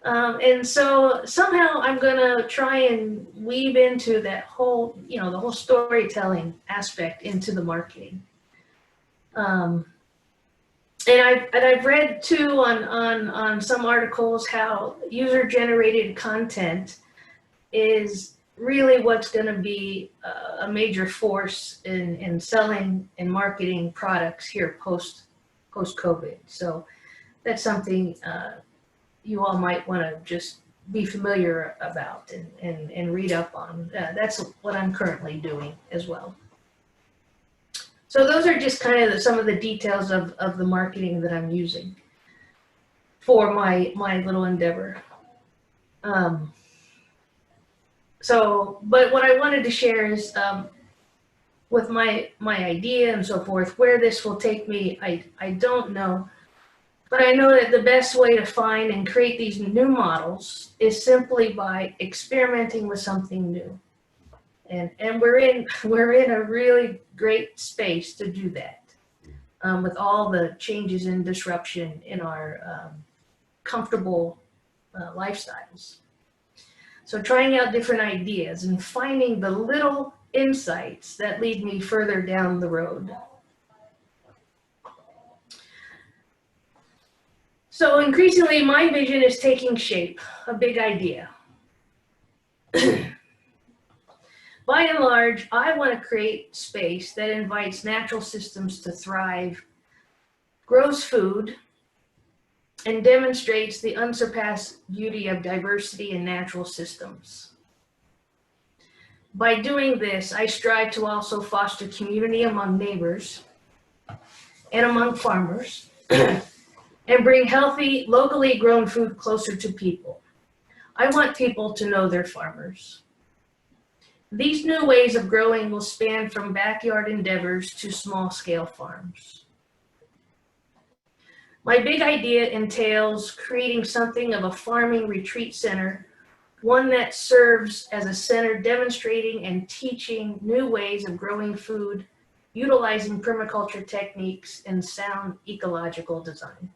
And so somehow I'm going to try and weave into that whole, the whole storytelling aspect into the marketing. And I've read too on some articles how user-generated content is really what's going to be a major force in selling and marketing products here post COVID. So that's something you all might want to just be familiar about and read up on. That's what I'm currently doing as well. So those are just kind of some of the details of the marketing that I'm using for my little endeavor. But what I wanted to share is with my idea and so forth, where this will take me, I don't know. But I know that the best way to find and create these new models is simply by experimenting with something new. And we're in a really great space to do that with all the changes and disruption in our comfortable lifestyles. So trying out different ideas and finding the little insights that lead me further down the road. So increasingly, my vision is taking shape, a big idea. By and large, I want to create space that invites natural systems to thrive, grows food, and demonstrates the unsurpassed beauty of diversity in natural systems. By doing this, I strive to also foster community among neighbors and among farmers and bring healthy, locally grown food closer to people. I want people to know their farmers. These new ways of growing will span from backyard endeavors to small-scale farms. My big idea entails creating something of a farming retreat center, one that serves as a center demonstrating and teaching new ways of growing food, utilizing permaculture techniques and sound ecological design.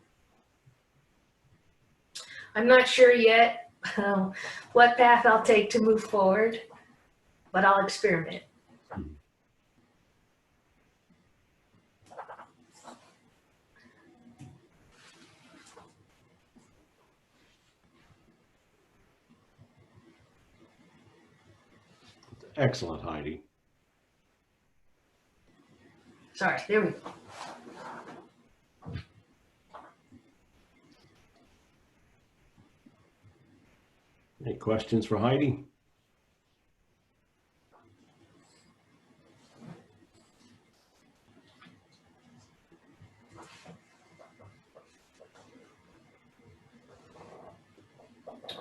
I'm not sure yet what path I'll take to move forward, but I'll experiment. Excellent, Heidi. Sorry, there we go. Any questions for Heidi?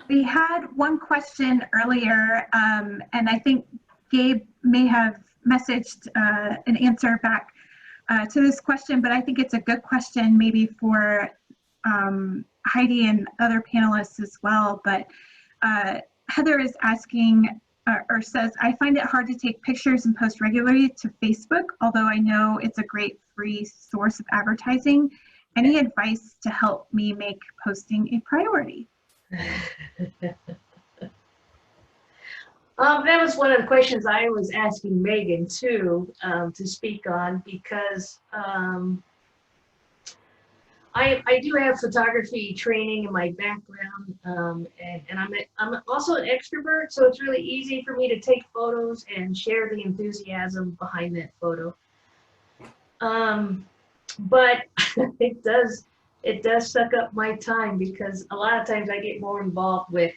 We had one question earlier, and I think Gabe may have messaged an answer back to this question, but I think it's a good question maybe for Heidi and other panelists as well. But Heather is asking or says, I find it hard to take pictures and post regularly to Facebook, although I know it's a great free source of advertising. Any advice to help me make posting a priority? That was one of the questions I was asking Megan too, to speak on, because I do have photography training in my background, and I'm also an extrovert, so it's really easy for me to take photos and share the enthusiasm behind that photo. But it does suck up my time, because a lot of times I get more involved with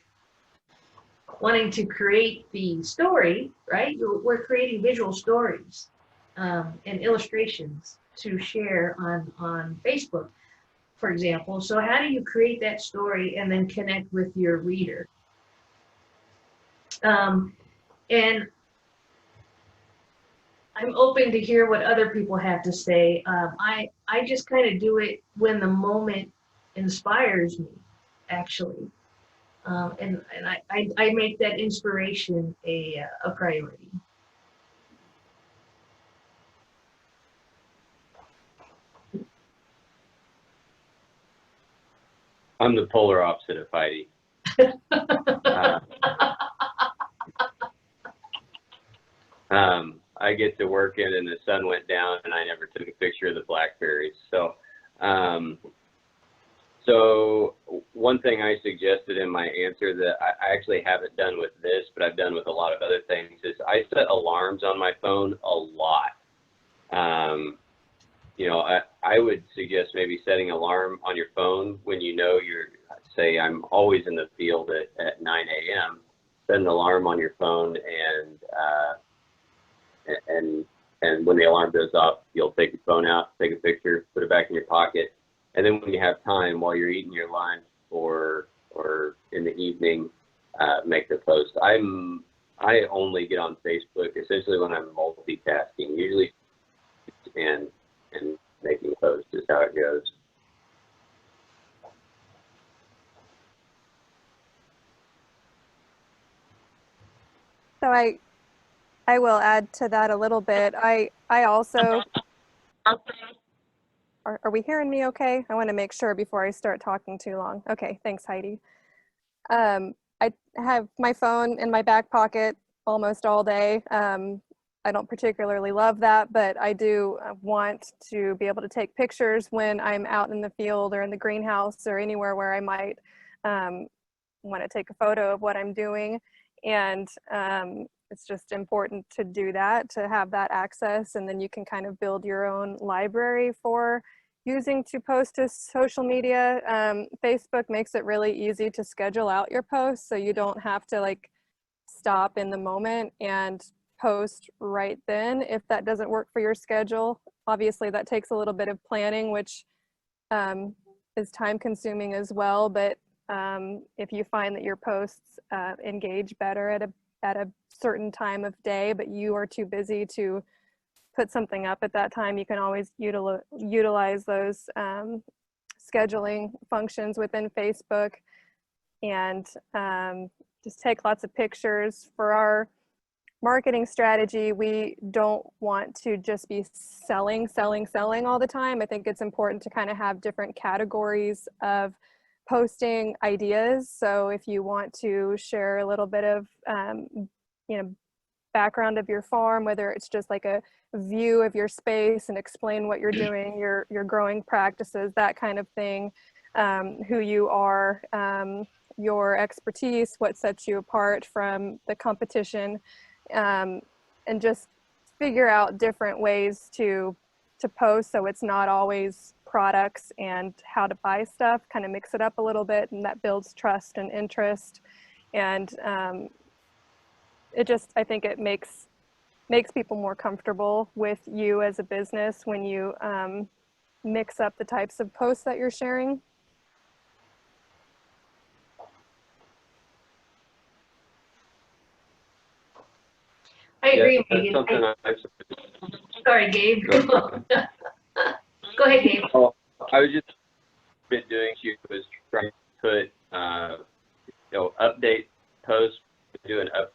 wanting to create the story, right? We're creating visual stories and illustrations to share on Facebook, for example. So how do you create that story and then connect with your reader? And I'm open to hear what other people have to say. I just kind of do it when the moment inspires me, actually. And I make that inspiration a priority. I'm the polar opposite of Heidi. I get to work in and the sun went down and I never took a picture of the blackberries. So one thing I suggested in my answer that I actually haven't done with this, but I've done with a lot of other things, is I set alarms on my phone a lot. You know, I would suggest maybe setting alarm on your phone when you know you're, say I'm always in the field at 9 a.m. Set an alarm on your phone, and when the alarm goes off, you'll take your phone out, take a picture, put it back in your pocket, and then when you have time while you're eating your lunch or in the evening, make the post. I only get on Facebook essentially when I'm multitasking, usually, and making posts is how it goes. So I will add to that a little bit. I also, are we hearing me okay? I want to make sure before I start talking too long. Okay, thanks, Heidi. I have my phone in my back pocket almost all day. I don't particularly love that, but I do want to be able to take pictures when I'm out in the field or in the greenhouse or anywhere where I might want to take a photo of what I'm doing. And it's just important to do that, to have that access, and then you can kind of build your own library for using to post to social media. Facebook makes it really easy to schedule out your posts, so you don't have to like stop in the moment and post right then if that doesn't work for your schedule. Obviously that takes a little bit of planning, which is time consuming as well, but if you find that your posts engage better at a certain time of day, but you are too busy to put something up at that time, you can always utilize those scheduling functions within Facebook, and just take lots of pictures. For our marketing strategy, we don't want to just be selling all the time. I think it's important to kind of have different categories of posting ideas. So if you want to share a little bit of background of your farm, whether it's just like a view of your space and explain what you're doing, your growing practices, that kind of thing, who you are, your expertise, what sets you apart from the competition, and just figure out different ways to post so it's not always products and how to buy stuff. Kind of mix it up a little bit, and that builds trust and interest. And I think it makes people more comfortable with you as a business when you mix up the types of posts that you're sharing. I agree, That's Megan. something Sorry, Gabe. Go ahead, Gabe. Oh, I was just been doing was trying to put update posts.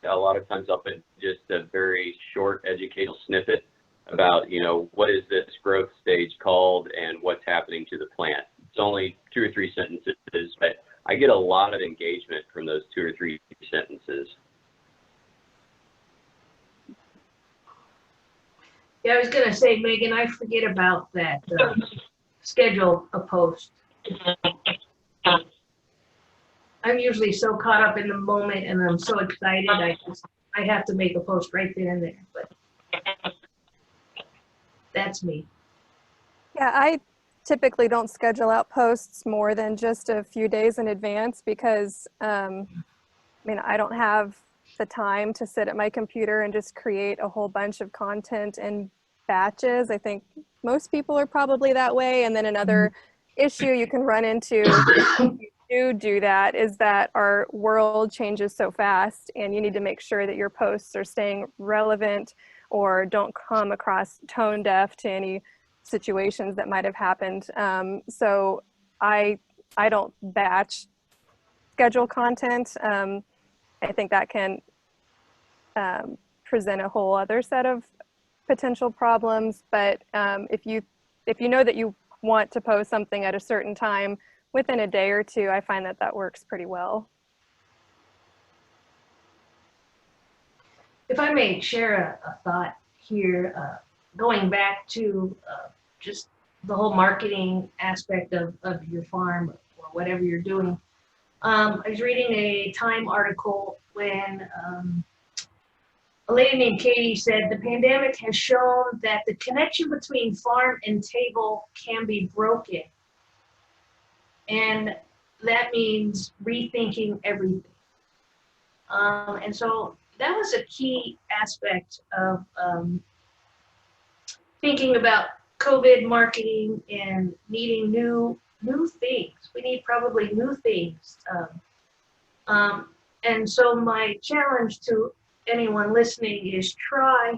A lot of times I'll put just a very short educational snippet about what is this growth stage called and what's happening to the plant. It's only 2 or 3 sentences, but I get a lot of engagement from those 2 or 3 sentences. Yeah, I was gonna say, Megan, I forget about that. Schedule a post. I'm usually so caught up in the moment and I'm so excited, I have to make a post right then and there, but that's me. Yeah, I typically don't schedule out posts more than just a few days in advance because, I don't have the time to sit at my computer and just create a whole bunch of content in batches. I think most people are probably that way. And then another issue you can run into if you do that is that our world changes so fast, and you need to make sure that your posts are staying relevant or don't come across tone deaf to any situations that might have happened. So I don't batch schedule content. I think that can present a whole other set of potential problems. But if you know that you want to post something at a certain time within a day or two, I find that works pretty well. If I may share a thought here, going back to just the whole marketing aspect of your farm or whatever you're doing. I was reading a Time article when a lady named Katie said the pandemic has shown that the connection between farm and table can be broken. And that means rethinking everything. And so that was a key aspect of thinking about COVID marketing and needing new things. We need probably new things. And so my challenge to anyone listening is try,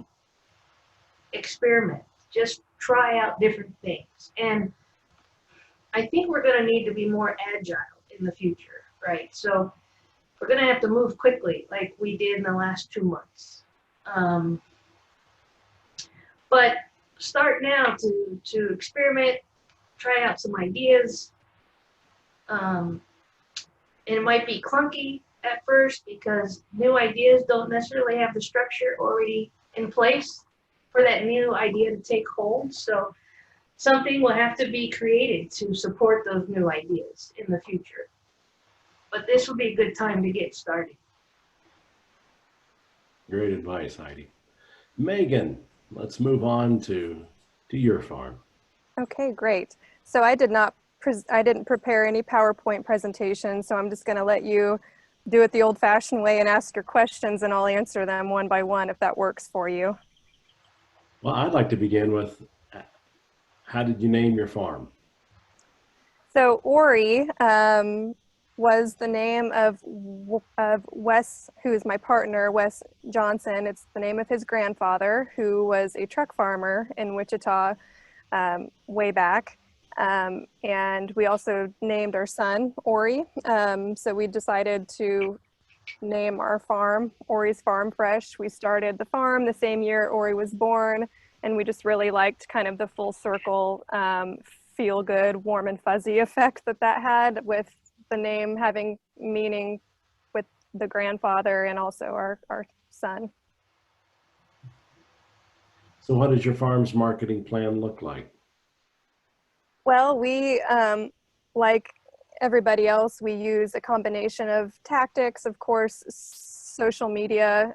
experiment, just try out different things. And I think we're going to need to be more agile in the future, right? So we're going to have to move quickly like we did in the last 2 months. But start now to experiment, try out some ideas. And it might be clunky at first because new ideas don't necessarily have the structure already in place for that new idea to take hold. So something will have to be created to support those new ideas in the future. But this will be a good time to get started. Great advice, Heidi. Megan, let's move on to your farm. Okay, great. So I didn't prepare any PowerPoint presentation, so I'm just going to let you do it the old-fashioned way and ask your questions, and I'll answer them one by one if that works for you. Well, I'd like to begin with, how did you name your farm? So Ori was the name of Wes, who is my partner, Wes Johnson. It's the name of his grandfather, who was a truck farmer in Wichita way back. And we also named our son Ori. So we decided to name our farm Ori's Farm Fresh. We started the farm the same year Ori was born, and we just really liked kind of the full circle, feel good, warm and fuzzy effect that had, with the name having meaning with the grandfather and also our son. So what does your farm's marketing plan look like? Well, we, like everybody else, we use a combination of tactics, of course, social media,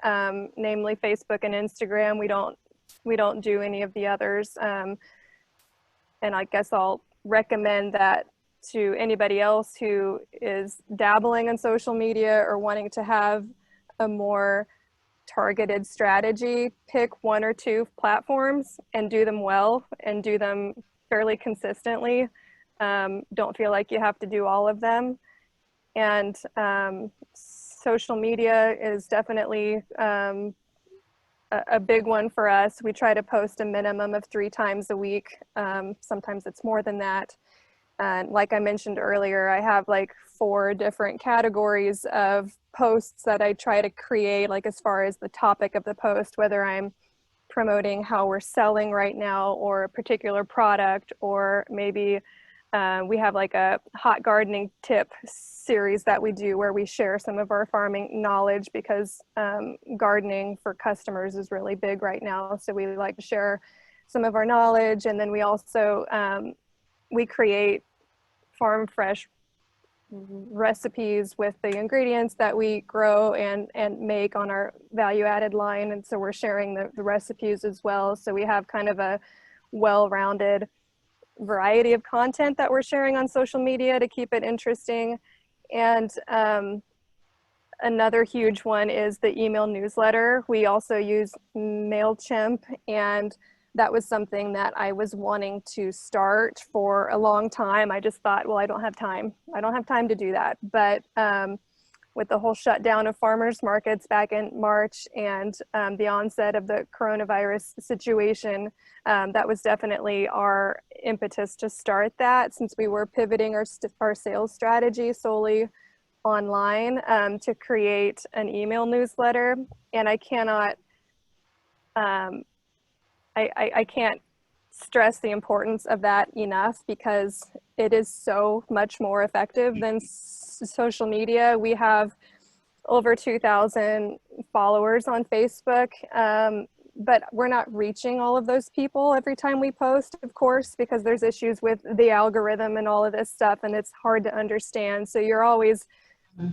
namely Facebook and Instagram. We don't do any of the others. And I guess I'll recommend that to anybody else who is dabbling in social media or wanting to have a more targeted strategy. Pick 1 or 2 platforms and do them well and do them fairly consistently. Don't feel like you have to do all of them. And social media is definitely a big one for us. We try to post a minimum of 3 times a week. Sometimes it's more than that. And like I mentioned earlier, I have like 4 different categories of posts that I try to create, like as far as the topic of the post, whether I'm promoting how we're selling right now or a particular product, or maybe we have like a hot gardening tip series that we do where we share some of our farming knowledge, because gardening for customers is really big right now. So we like to share some of our knowledge. And then we also, we create farm fresh recipes with the ingredients that we grow and make on our value added line. And so we're sharing the recipes as well. So we have kind of a well-rounded variety of content that we're sharing on social media to keep it interesting. And another huge one is the email newsletter. We also use MailChimp, and that was something that I was wanting to start for a long time. I just thought, well, I don't have time. I don't have time to do that. But with the whole shutdown of farmers markets back in March and the onset of the coronavirus situation, that was definitely our impetus to start that, since we were pivoting our sales strategy solely online, to create an email newsletter. And I cannot, I can't stress the importance of that enough, because it is so much more effective than social media. We have over 2,000 followers on Facebook. but we're not reaching all of those people every time we post, of course, because there's issues with the algorithm and all of this stuff, and it's hard to understand. So you're always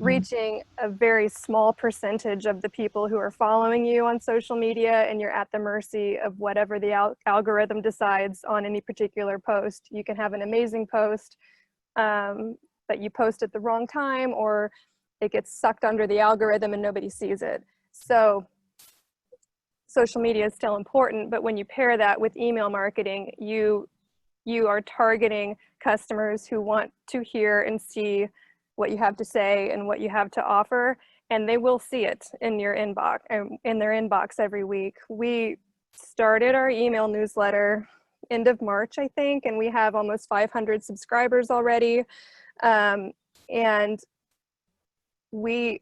reaching a very small percentage of the people who are following you on social media, and you're at the mercy of whatever the algorithm decides on any particular post. You can have an amazing post, but you post at the wrong time, or it gets sucked under the algorithm and nobody sees it. So social media is still important, but when you pair that with email marketing, you are targeting customers who want to hear and see what you have to say and what you have to offer, and they will see it in your inbox, in their inbox every week. We started our email newsletter end of March, I think, and we have almost 500 subscribers already. And we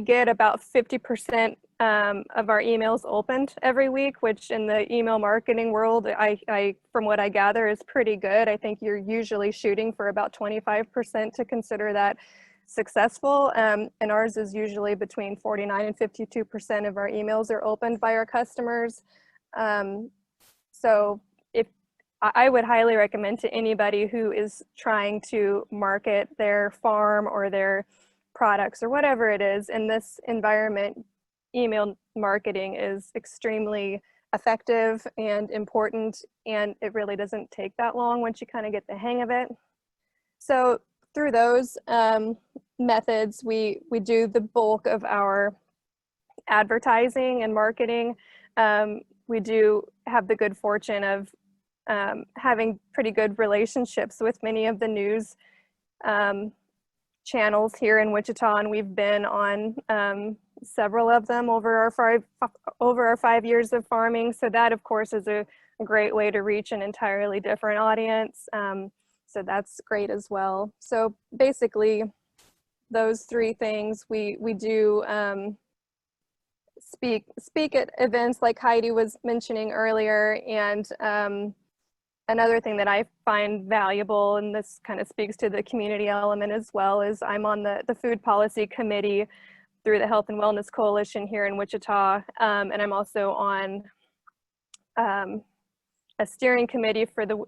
get about 50% of our emails opened every week, which in the email marketing world, I from what I gather, is pretty good. I think you're usually shooting for about 25% to consider that successful. And ours is usually between 49 and 52% of our emails are opened by our customers. So I would highly recommend to anybody who is trying to market their farm or their products or whatever it is in this environment, email marketing is extremely effective and important, and it really doesn't take that long once you kind of get the hang of it. So through those methods, we do the bulk of our advertising and marketing. We do have the good fortune of having pretty good relationships with many of the news channels here in Wichita, and we've been on several of them over our 5 years of farming. So that, of course, is a great way to reach an entirely different audience. So that's great as well. So basically, those three things we do. Speak at events like Heidi was mentioning earlier, and another thing that I find valuable, and this kind of speaks to the community element as well, is I'm on the food policy committee through the Health and Wellness Coalition here in Wichita, and I'm also on a steering committee for the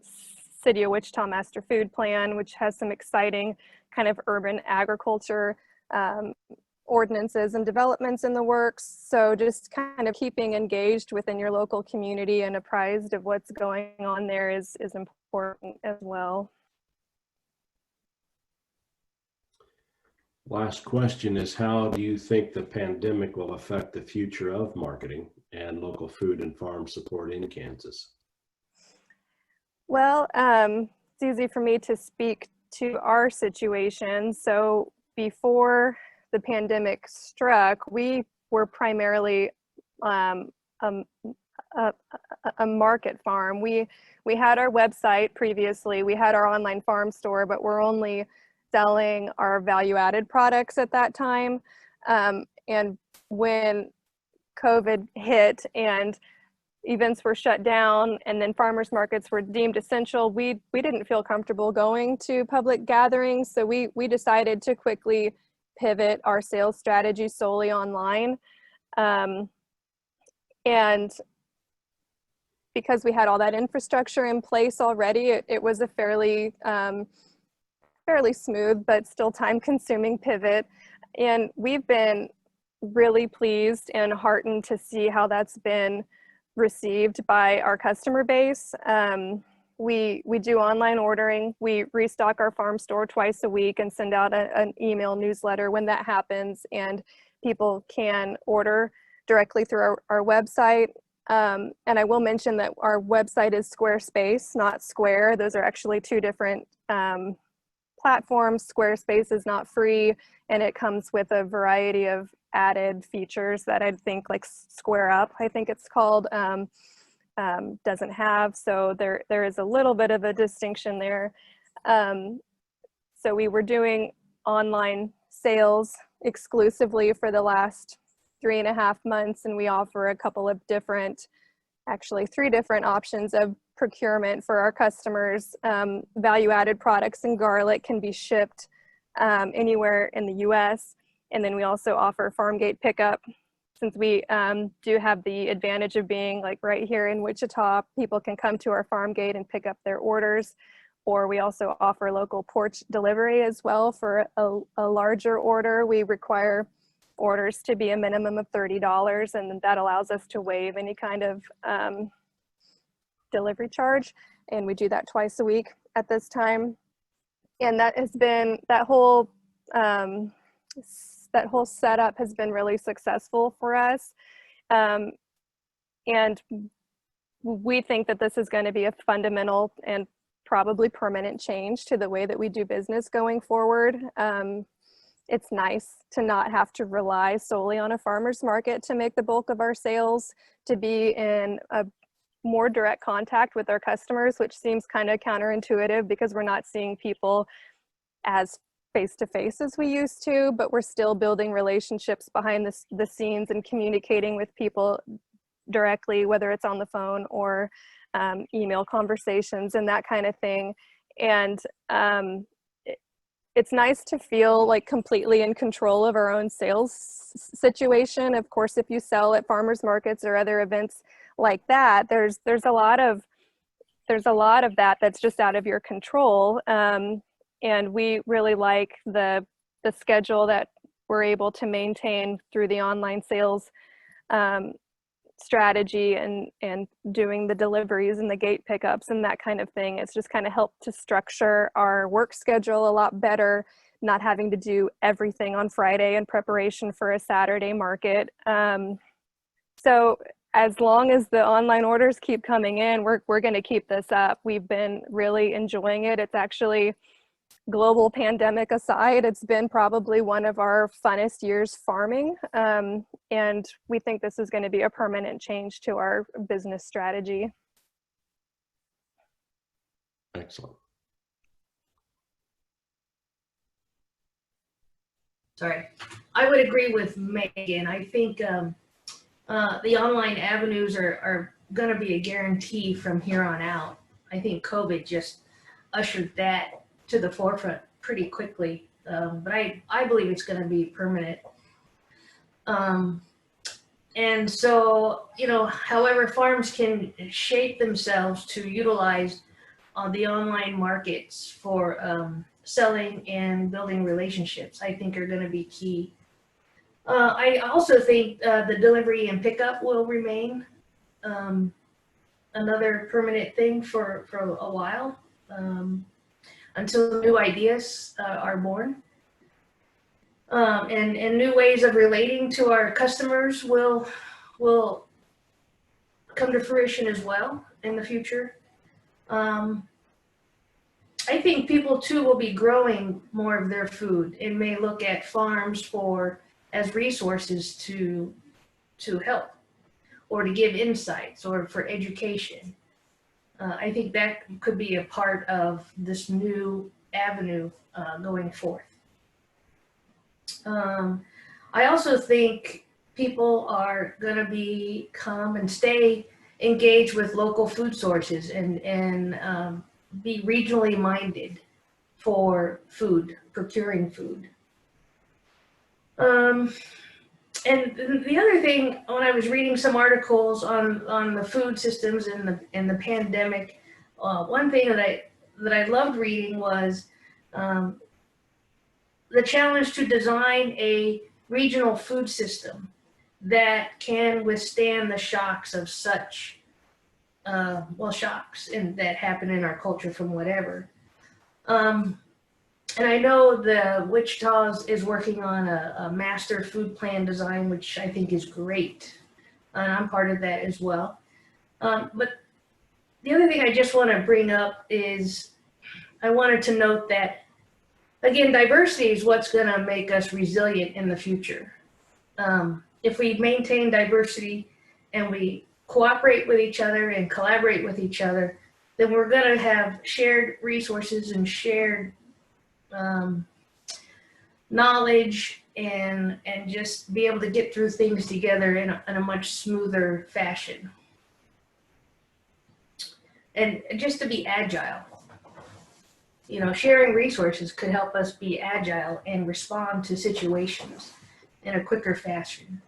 City of Wichita Master Food Plan, which has some exciting kind of urban agriculture ordinances and developments in the works. So just kind of keeping engaged within your local community and apprised of what's going on there is important as well. Last question is, how do you think the pandemic will affect the future of marketing and local food and farm support in Kansas? Well, it's easy for me to speak to our situation. So before the pandemic struck, we were primarily a market farm. We had our website previously, we had our online farm store, but we're only selling our value-added products at that time. And when COVID hit and events were shut down and then farmers markets were deemed essential, we didn't feel comfortable going to public gatherings. So we decided to quickly pivot our sales strategy solely online. And because we had all that infrastructure in place already, it was a fairly smooth but still time-consuming pivot. And we've been really pleased and heartened to see how that's been received by our customer base. We do online ordering. We restock our farm store twice a week and send out an email newsletter when that happens, and people can order directly through our website. And I will mention that our website is Squarespace, not Square. Those are actually two different platforms. Squarespace is not free, and it comes with a variety of added features that I think, like Square Up, I think it's called, doesn't have. So there is a little bit of a distinction there. So we were doing online sales exclusively for the last 3.5 months, and we offer a couple of different, actually 3 different options of procurement for our customers. Value-added products and garlic can be shipped anywhere in the US. And then we also offer farm gate pickup since we do have the advantage of being like right here in Wichita, people can come to our farm gate and pick up their orders. Or we also offer local porch delivery as well for a larger order. We require orders to be a minimum of $30, and that allows us to waive any kind of delivery charge. And we do that twice a week at this time. And that has been, that whole setup has been really successful for us. And we think that this is going to be a fundamental and probably permanent change to the way that we do business going forward. It's nice to not have to rely solely on a farmer's market to make the bulk of our sales, to be in a more direct contact with our customers, which seems kind of counterintuitive because we're not seeing people as face-to-face as we used to, but we're still building relationships behind the scenes and communicating with people directly, whether it's on the phone or email conversations and that kind of thing. And it's nice to feel like completely in control of our own sales situation. Of course, if you sell at farmers markets or other events like that, there's a lot of that that's just out of your control. And we really like the schedule that we're able to maintain through the online sales strategy and doing the deliveries and the gate pickups and that kind of thing. It's just kind of helped to structure our work schedule a lot better, not having to do everything on Friday in preparation for a Saturday market. So as long as the online orders keep coming in, we're going to keep this up. We've been really enjoying it. It's actually, global pandemic aside, it's been probably one of our funnest years farming. And we think this is going to be a permanent change to our business strategy. Excellent. Sorry, I would agree with Megan. I think the online avenues are going to be a guarantee from here on out. I think COVID just ushered that to the forefront pretty quickly, but I believe it's going to be permanent. And so, you know, however farms can shape themselves to utilize the online markets for selling and building relationships, I think are going to be key. I also think the delivery and pickup will remain another permanent thing for a while. Until new ideas are born. And new ways of relating to our customers will come to fruition as well in the future. I think people too will be growing more of their food and may look at farms as resources to help or to give insights or for education. I think that could be a part of this new avenue going forth. I also think people are going to become and stay engaged with local food sources and be regionally minded for food, procuring food. And the other thing, when I was reading some articles on the food systems in the pandemic, one thing that I loved reading was the challenge to design a regional food system that can withstand the shocks of such, shocks that happen in our culture from whatever. And I know the Wichita is working on a master food plan design, which I think is great. And I'm part of that as well. But the other thing I just want to bring up is I wanted to note that, again, diversity is what's going to make us resilient in the future. If we maintain diversity and we cooperate with each other and collaborate with each other, then we're going to have shared resources and shared knowledge and just be able to get through things together in a much smoother fashion. And just to be agile. You know, sharing resources could help us be agile and respond to situations in a quicker fashion.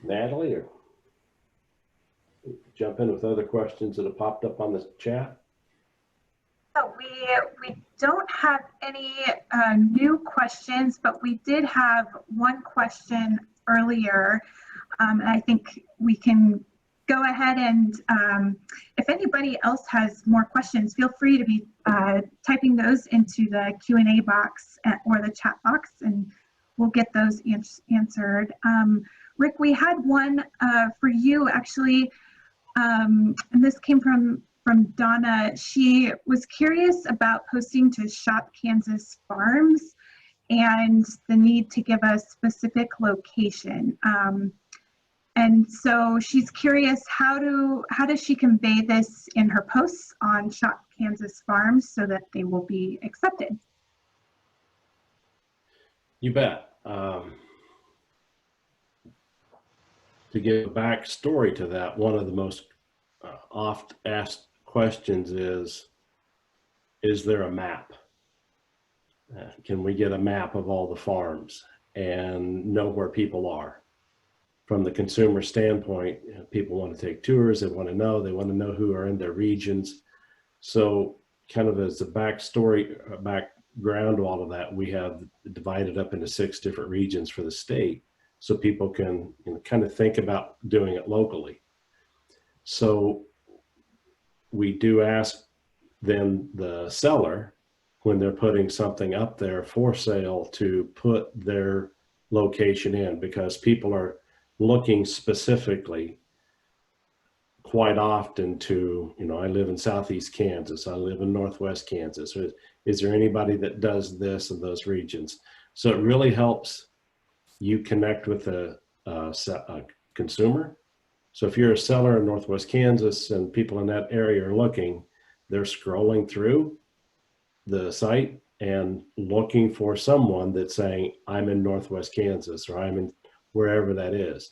Natalie, or jump in with other questions that have popped up on the chat? Oh, we don't have any new questions, but we did have one question earlier. And I think we can go ahead and if anybody else has more questions, feel free to be typing those into the Q&A box or the chat box, and we'll get those answered. Rick, we had one for you actually, and this came from Donna. She was curious about posting to Shop Kansas Farms and the need to give a specific location. And so she's curious, how does she convey this in her posts on Shop Kansas Farms so that they will be accepted? You bet. To give a backstory to that, one of the most oft asked questions is there a map? Can we get a map of all the farms and know where people are? From the consumer standpoint, people want to take tours, they want to know who are in their regions. So kind of as a backstory, background to all of that, we have divided up into 6 different regions for the state, so people can kind of think about doing it locally. So we do ask then the seller, when they're putting something up there for sale, to put their location in, because people are looking specifically quite often to, I live in Southeast Kansas, I live in Northwest Kansas. Is there anybody that does this in those regions? So it really helps you connect with a consumer. So if you're a seller in Northwest Kansas and people in that area are looking, they're scrolling through the site and looking for someone that's saying, I'm in Northwest Kansas, or I'm in wherever that is.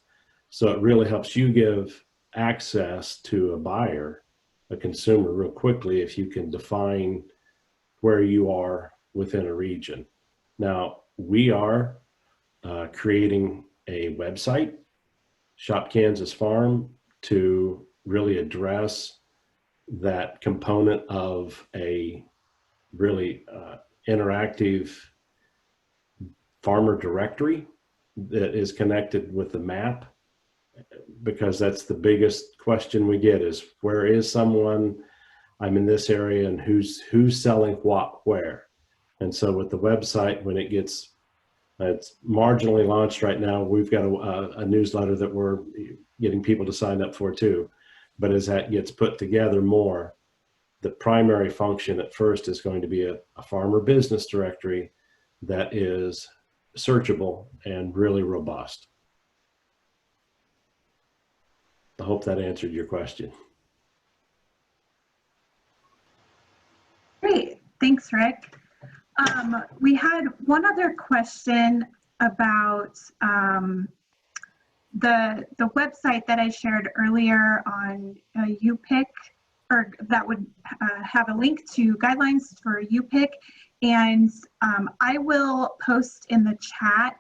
So it really helps you give access to a buyer, a consumer, real quickly if you can define where you are within a region. Now, we are creating a website, Shop Kansas Farm, to really address that component of a really interactive farmer directory that is connected with the map, because that's the biggest question we get is, where is someone? I'm in this area, and who's selling what where? And so with the website, when it's marginally launched right now, we've got a newsletter that we're getting people to sign up for too. But as that gets put together more, the primary function at first is going to be a farmer business directory that is searchable and really robust. I hope that answered your question. Great, thanks, Rick. We had one other question about the website that I shared earlier on UPIC, or that would have a link to guidelines for UPIC. And I will post in the chat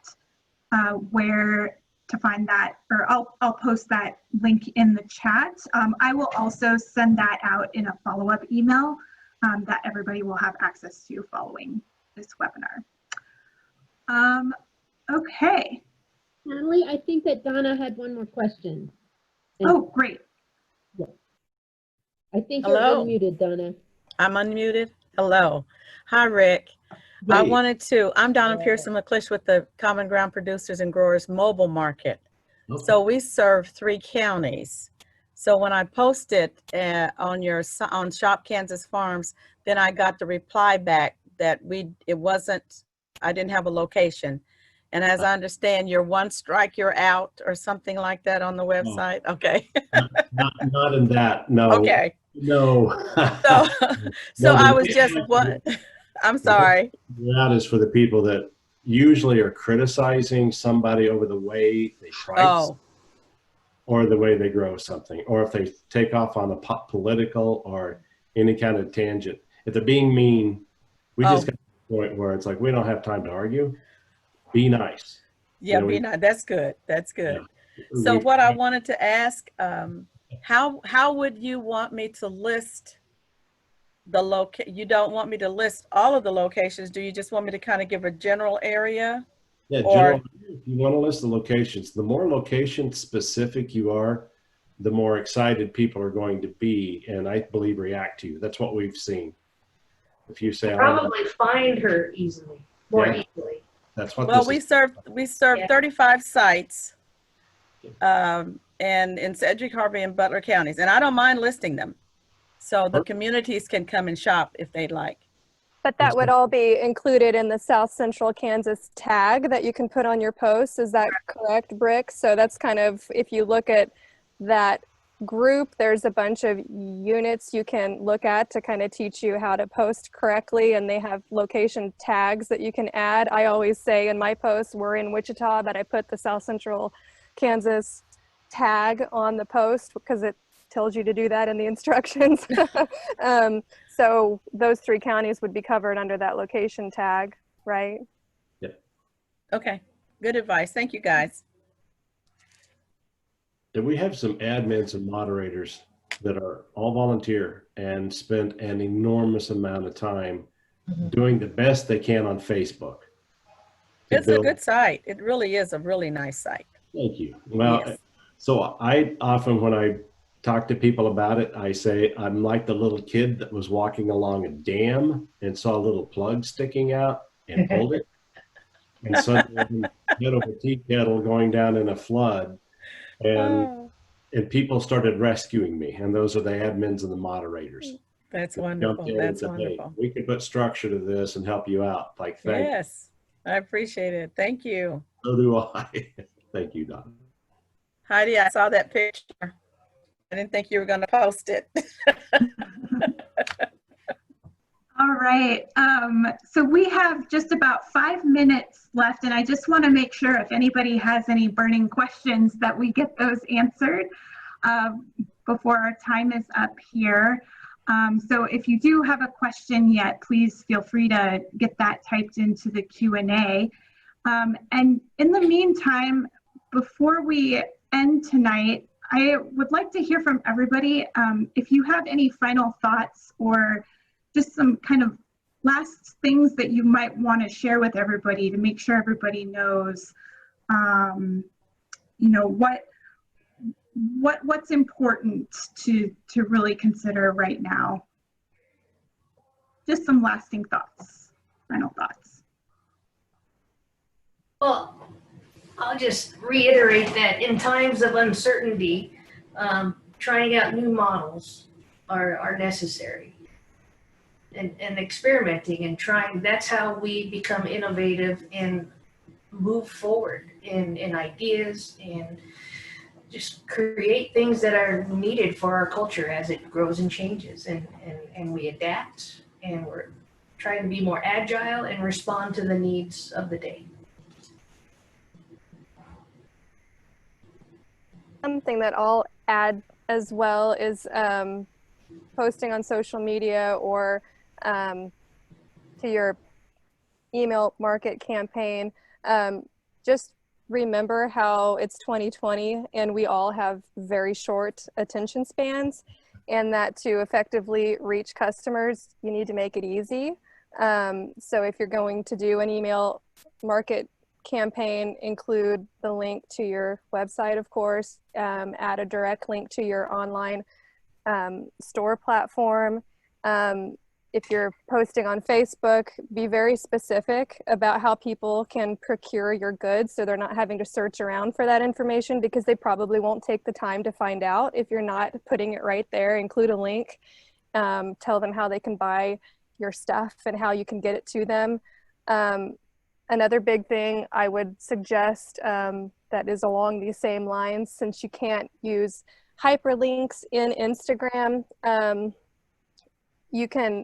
where to find that, or I'll post that link in the chat. I will also send that out in a follow-up email that everybody will have access to following this webinar. Okay. Natalie, I think that Donna had one more question. Oh, great. Yeah. I think you're unmuted, Donna. I'm unmuted. Hello. Hi, Rick. Hey. I'm Donna Pearson McClish with the Common Ground Producers and Growers Mobile Market. Okay. So we serve 3 counties. So when I posted on Shop Kansas Farms, then I got the reply back that I didn't have a location. And as I understand, you're one strike, you're out, or something like that on the website. No. Okay. not in that. No. Okay. No. So I was just I'm sorry. That is for the people that usually are criticizing somebody over the way they price, or the way they grow something, or if they take off on a political or any kind of tangent. If they're being mean, we just got to the point where it's like, we don't have time to argue. Be nice. Yeah, be nice. That's good. That's good. So what I wanted to ask, how would you want me to list the you don't want me to list all of the locations? Do you just want me to kind of give a general area? Yeah, Or general, if you want to list the locations, the more location specific you are, the more excited people are going to be, and I believe react to you. That's what we've seen. If you say, Probably find her more easily. That's what well, this we serve Yeah. 35 sites, and in Sedgwick, Harvey, and Butler counties, and I don't mind listing them, so the communities can come and shop if they'd like. But that would all be included in the South Central Kansas tag that you can put on your posts. Is that correct, Brick? So that's kind of, if you look at that group, there's a bunch of units you can look at to kind of teach you how to post correctly, and they have location tags that you can add. I always say in my posts, we're in Wichita, but I put the South Central Kansas tag on the post because it tells you to do that in the instructions. So those 3 counties would be covered under that location tag, right? Yep. Okay, good advice. Thank you, guys. And we have some admins and moderators that are all volunteer and spend an enormous amount of time doing the best they can on Facebook. It's a good site. It really is a really nice site. Thank you. Well, Yes. So I often, when I talk to people about it, I say I'm like the little kid that was walking along a dam and saw a little plug sticking out and pulled it. And suddenly hit of a tea kettle going down in a flood. And people started rescuing me. And those are the admins and the moderators. That's wonderful. That's wonderful. We could put structure to this and help you out. Like, thank you. Yes, I appreciate it. Thank you. So do I. Thank you, Don. Heidi, I saw that picture. I didn't think you were going to post it. All right. So we have just about 5 minutes left, and I just want to make sure if anybody has any burning questions that we get those answered before our time is up here. So if you do have a question yet, please feel free to get that typed into the Q&A. And in the meantime, before we end tonight, I would like to hear from everybody. If you have any final thoughts or just some kind of last things that you might want to share with everybody to make sure everybody knows, you know, what's important to really consider right now. Just some lasting thoughts, final thoughts. Well, I'll just reiterate that in times of uncertainty, trying out new models are necessary. And experimenting and trying, that's how we become innovative and move forward in ideas and just create things that are needed for our culture as it grows and changes, and we adapt, and we're trying to be more agile and respond to the needs of the day. Something that I'll add as well is posting on social media or to your email market campaign. Just remember how it's 2020 and we all have very short attention spans, and that to effectively reach customers, you need to make it easy. So if you're going to do an email market campaign, include the link to your website, of course, add a direct link to your online store platform. If you're posting on Facebook, be very specific about how people can procure your goods so they're not having to search around for that information, because they probably won't take the time to find out if you're not putting it right there. Include a link, tell them how they can buy your stuff and how you can get it to them. Another big thing I would suggest that is along these same lines, since you can't use hyperlinks in Instagram, you can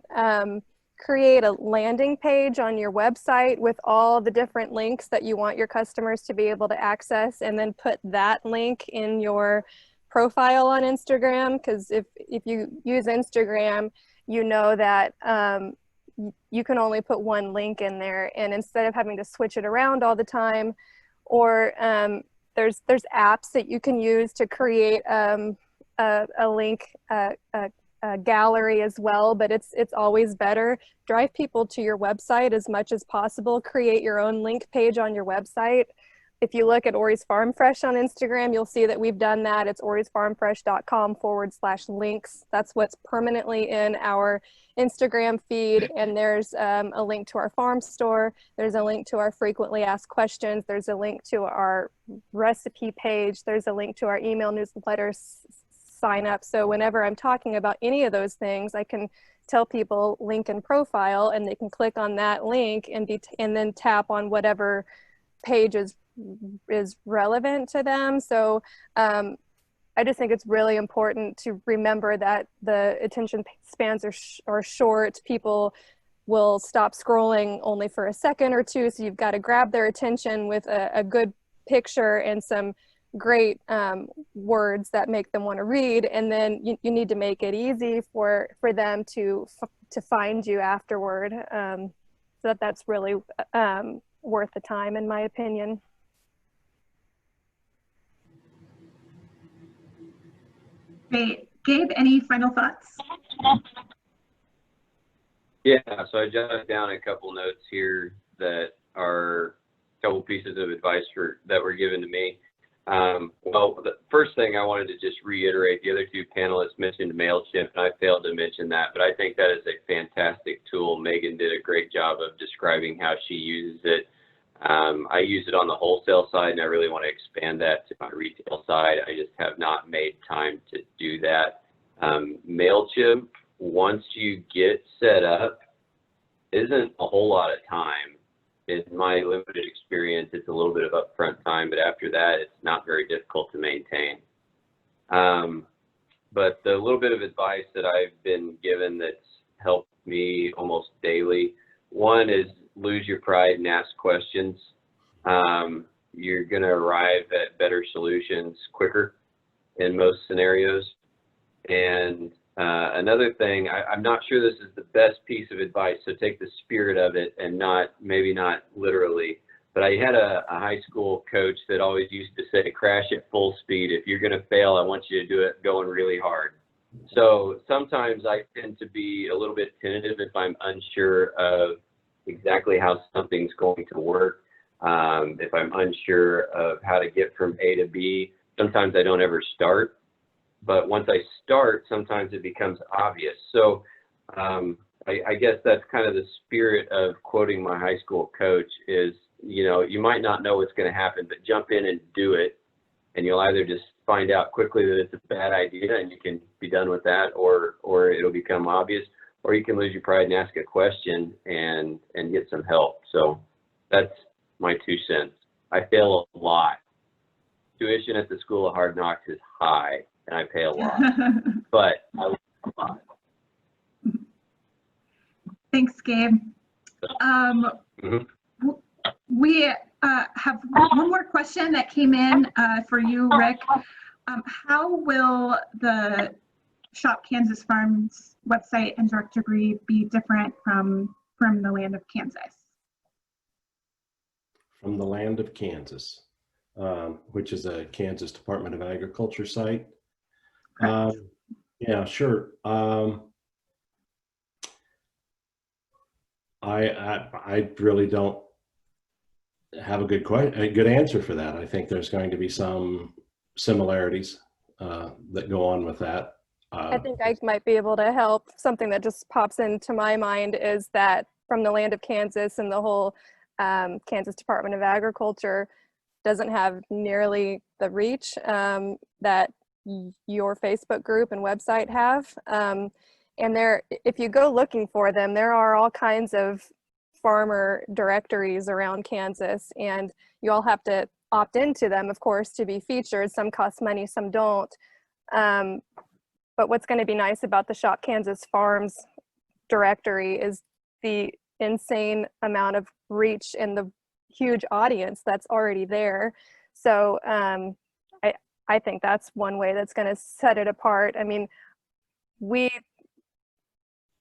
create a landing page on your website with all the different links that you want your customers to be able to access, and then put that link in your profile on Instagram. Because if you use Instagram, you know that you can only put one link in there, and instead of having to switch it around all the time, or there's apps that you can use to create a link, a gallery as well, but it's always better. Drive people to your website as much as possible. Create your own link page on your website. If you look at Ori's Farm Fresh on Instagram, you'll see that we've done that. It's orisfarmfresh.com/links. That's what's permanently in our Instagram feed. And there's a link to our farm store. There's a link to our frequently asked questions. There's a link to our recipe page. There's a link to our email newsletter sign up. So whenever I'm talking about any of those things, I can tell people link and profile, and they can click on that link and then tap on whatever page is relevant to them. So I just think it's really important to remember that the attention spans are short. People will stop scrolling only for a second or two, so you've got to grab their attention with a good picture and some great words that make them want to read, and then you need to make it easy for them to find you afterward, so that's really worth the time, in my opinion. Great. Gabe, any final thoughts? Yeah, so I jotted down a couple notes here that are a couple pieces of advice that were given to me. Well, the first thing I wanted to just reiterate, the other two panelists mentioned MailChimp, and I failed to mention that, but I think that is a fantastic tool. Megan did a great job of describing how she uses it. I use it on the wholesale side, and I really want to expand that to my retail side. I just have not made time to do that. MailChimp, once you get set up, isn't a whole lot of time. In my limited experience, it's a little bit of upfront time, but after that, it's not very difficult to maintain. But the little bit of advice that I've been given that's helped me almost daily, one is lose your pride and ask questions. You're going to arrive at better solutions quicker in most scenarios. And another thing, I'm not sure this is the best piece of advice, so take the spirit of it and maybe not literally, but I had a high school coach that always used to say, crash at full speed. If you're going to fail, I want you to do it going really hard. So sometimes I tend to be a little bit tentative if I'm unsure of exactly how something's going to work. If I'm unsure of how to get from A to B, sometimes I don't ever start. But once I start, sometimes it becomes obvious. So I guess that's kind of the spirit of quoting my high school coach is, you know, you might not know what's going to happen, but jump in and do it. And you'll either just find out quickly that it's a bad idea and you can be done with that, or it'll become obvious, or you can lose your pride and ask a question and get some help. So that's my 2 cents. I fail a lot. Tuition at the School of Hard Knocks is high, and I pay a lot, but I learn a lot. Thanks, Gabe. We have one more question that came in for you, Rick. How will the Shop Kansas Farms website and directory be different from the Land of Kansas? From the Land of Kansas, which is a Kansas Department of Agriculture site. Yeah, sure. I really don't have a good answer for that. I think there's going to be some similarities that go on with that. I think I might be able to help. Something that just pops into my mind is that from the Land of Kansas and the whole Kansas Department of Agriculture doesn't have nearly the reach that your Facebook group and website have. And if you go looking for them, there are all kinds of farmer directories around Kansas, and you all have to opt into them, of course, to be featured. Some cost money, some don't. But what's going to be nice about the Shop Kansas Farms directory is the insane amount of reach and the huge audience that's already there. So I think that's one way that's going to set it apart. I mean, we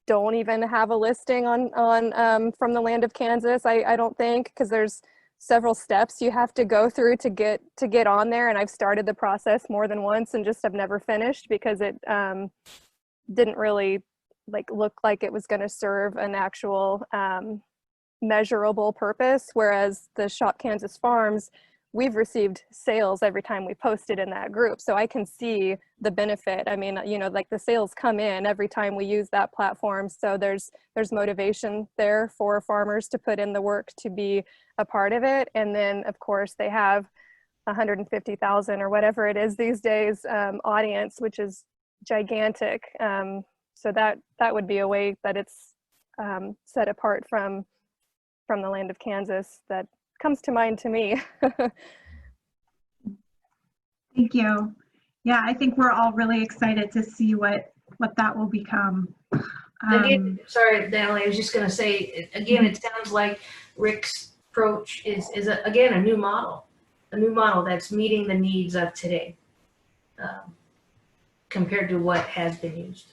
don't even have a listing on from the Land of Kansas, I don't think, because there's several steps you have to go through to get on there, and I've started the process more than once and just have never finished because it didn't really look like it was going to serve an actual measurable purpose, whereas the Shop Kansas Farms, we've received sales every time we posted in that group, so I can see the benefit. I mean, you know, like the sales come in every time we use that platform, so there's motivation there for farmers to put in the work to be a part of it. And then of course they have 150,000 or whatever it is these days audience, which is gigantic. So that would be a way that it's set apart from the land of Kansas that comes to mind to me. Thank you. Yeah, I think we're all really excited to see what that will become. Again, sorry, Natalie, I was just going to say, again, it sounds like Rick's approach is again, a new model that's meeting the needs of today compared to what has been used.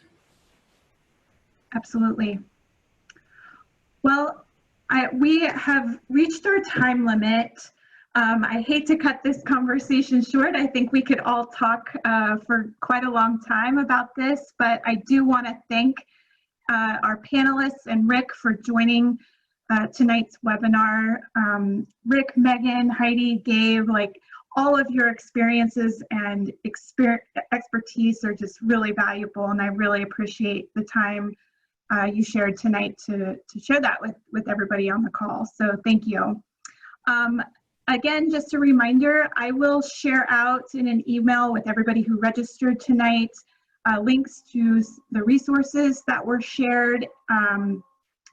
Absolutely. Well, we have reached our time limit. I hate to cut this conversation short. I think we could all talk for quite a long time about this, but I do want to thank our panelists and Rick for joining tonight's webinar. Rick, Megan, Heidi, Gabe, like all of your experiences and expertise are just really valuable, and I really appreciate the time you shared tonight to share that with everybody on the call. So thank you. Again, just a reminder, I will share out in an email with everybody who registered tonight links to the resources that were shared,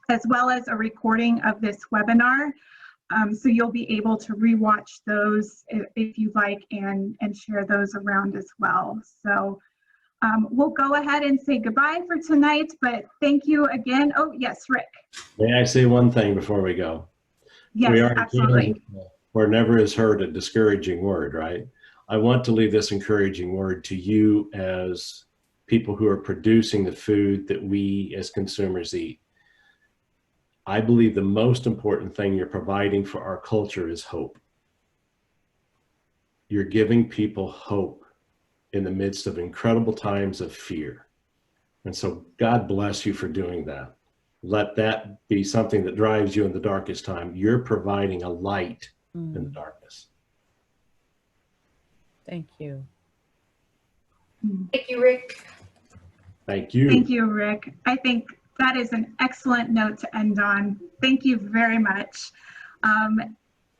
as well as a recording of this webinar. So you'll be able to rewatch those if you'd like and share those around as well. So we'll go ahead and say goodbye for tonight, but thank you again. Oh, yes, Rick. May I say one thing before we go? Yes, We are in absolutely. Kansas, where never is heard a discouraging word, right? I want to leave this encouraging word to you as people who are producing the food that we as consumers eat. I believe the most important thing you're providing for our culture is hope. You're giving people hope in the midst of incredible times of fear. And so God bless you for doing that. Let that be something that drives you in the darkest time. You're providing a light in the darkness. Thank you. Thank you, Rick. Thank you. Thank you, Rick. I think that is an excellent note to end on. Thank you very much.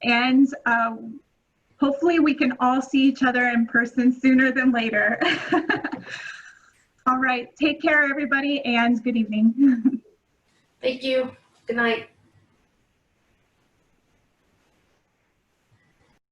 And hopefully we can all see each other in person sooner than later. All right, take care, everybody, and good evening. Thank you. Good night.